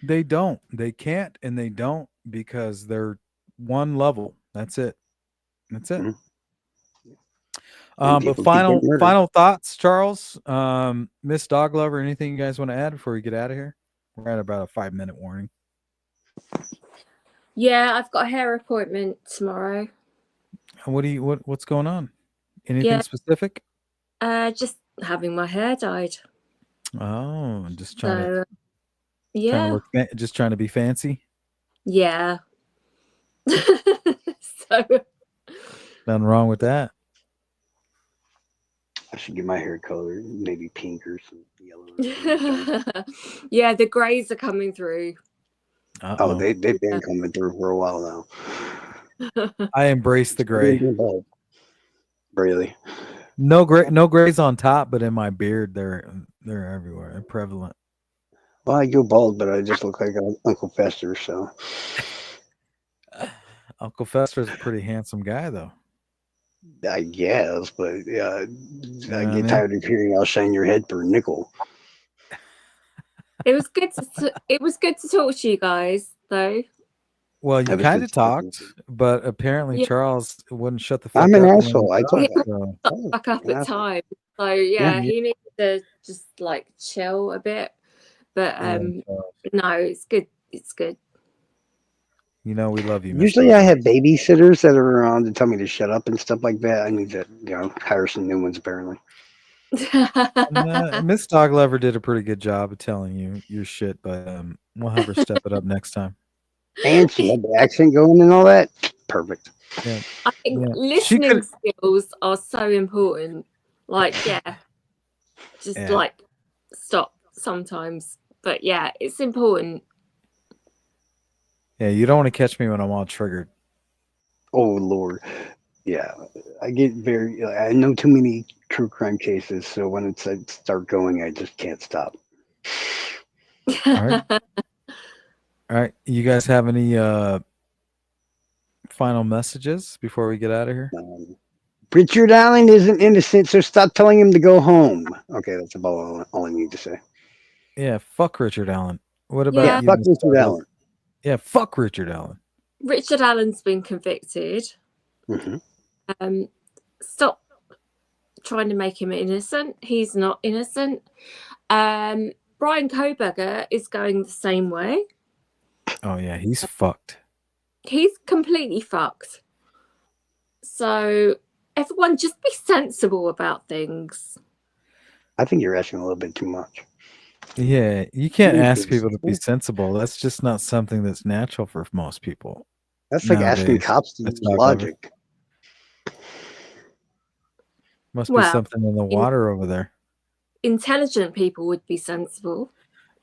They don't. They can't, and they don't because they're one level. That's it. That's it. Mhm. And But people keep getting murdered. final thoughts, Charles. Miss Dog Lover, anything you guys want to add before we get out of here? We're at about a 5-minute warning. Yeah, I've got a hair appointment tomorrow. What's going on? Anything Yeah. specific? Just having my hair dyed. Oh, just trying So, to yeah. just trying to be fancy. Yeah. So Nothing wrong with that. I should get my hair colored, maybe pink or some yellow. Or something. yeah, the greys are coming through. Oh, they've been coming through for a while now. I embrace the gray. Really? No grays on top, but in my beard, they're everywhere. They're prevalent. Well, I go bald, but I just look like Uncle Fester. So Uncle Fester's a pretty handsome guy, though. I guess, but yeah, I I get mean? tired of hearing "I'll shine your head for a nickel." It was good to talk to you guys, though. Well, you That was kind good of talked, stuff. but apparently Yeah. Charles wouldn't shut the fuck I'm up. an when asshole. I we told talked, you. so- Back up an at asshole. time. So yeah, Yeah. he needs to just like chill a bit. But Yeah, no, it's good. It's good. you know we love you. Mr. Usually, I have babysitters that are around to tell me to shut up and stuff like that. I need to, hire some new ones. Apparently, Miss Dog Lover did a pretty good job of telling you your shit, but we'll have her step it up next time. and she had the accent going and all that. Perfect. Yeah. I think Yeah. listening skills are so important. Like, yeah, just Yeah. like stop sometimes. But yeah, it's important. Yeah, you don't want to catch me when I'm all triggered. Oh Lord, yeah. I get very. I know too many true crime cases, so when I start going, I just can't stop. All right. You guys have any final messages before we get out of here? Richard Allen isn't innocent, so stop telling him to go home. Okay, that's about all I need to say. Yeah, fuck Richard Allen. What about Yeah. you? Fuck Miss Richard Dog Lover? Allen. Yeah, fuck Richard Allen. Richard Allen's been convicted. Mm-hmm. Stop trying to make him innocent. He's not innocent. Brian Kohberger is going the same way. Oh yeah, he's fucked. He's completely fucked. So everyone just be sensible about things. I think you're asking a little bit too much. Yeah, you can't Be ask people to sensible. be sensible. That's just not something that's natural for most people. That's like asking Nowadays, cops to that's use not logic. Must be Well, something in the water over there. Intelligent people would be sensible.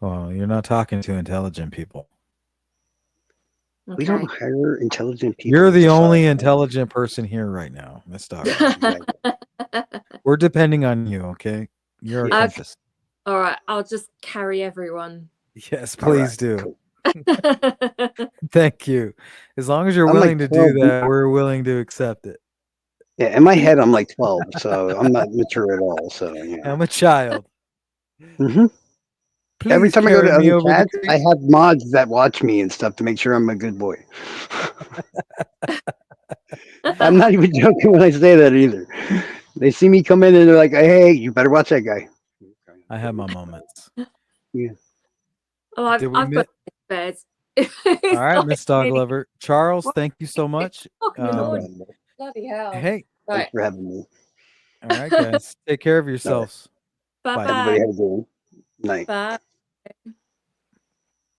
Well, you're not talking to intelligent people. Okay. We don't hire intelligent people. You're the to only solve intelligent person here right now, Miss Dog. problems. We're depending on you, okay? You're Yeah. our Okay. compass. All right, I'll just carry everyone. Yes, All please right, do. cool. Thank you. As long as you're I'm willing like to do 12. that, we're willing to accept it. Yeah, in my head, I'm like 12, so I'm not mature at all. So I'm a child. Mhm. Please Every time I go carry to me other over the chats, creek. I have mods that watch me and stuff to make sure I'm a good boy. I'm not even joking when I say that either. They see me come in and they're like, "Hey, you better watch that guy." I have my moments. Oh, I've Did we got bed. All right, Miss Dog Lover. Charles, thank you so much. Bloody hell. Hey, Right. Thanks for having me. all right, guys. Take care of yourselves. Bye Bye. bye. Everybody have a good night. Bye.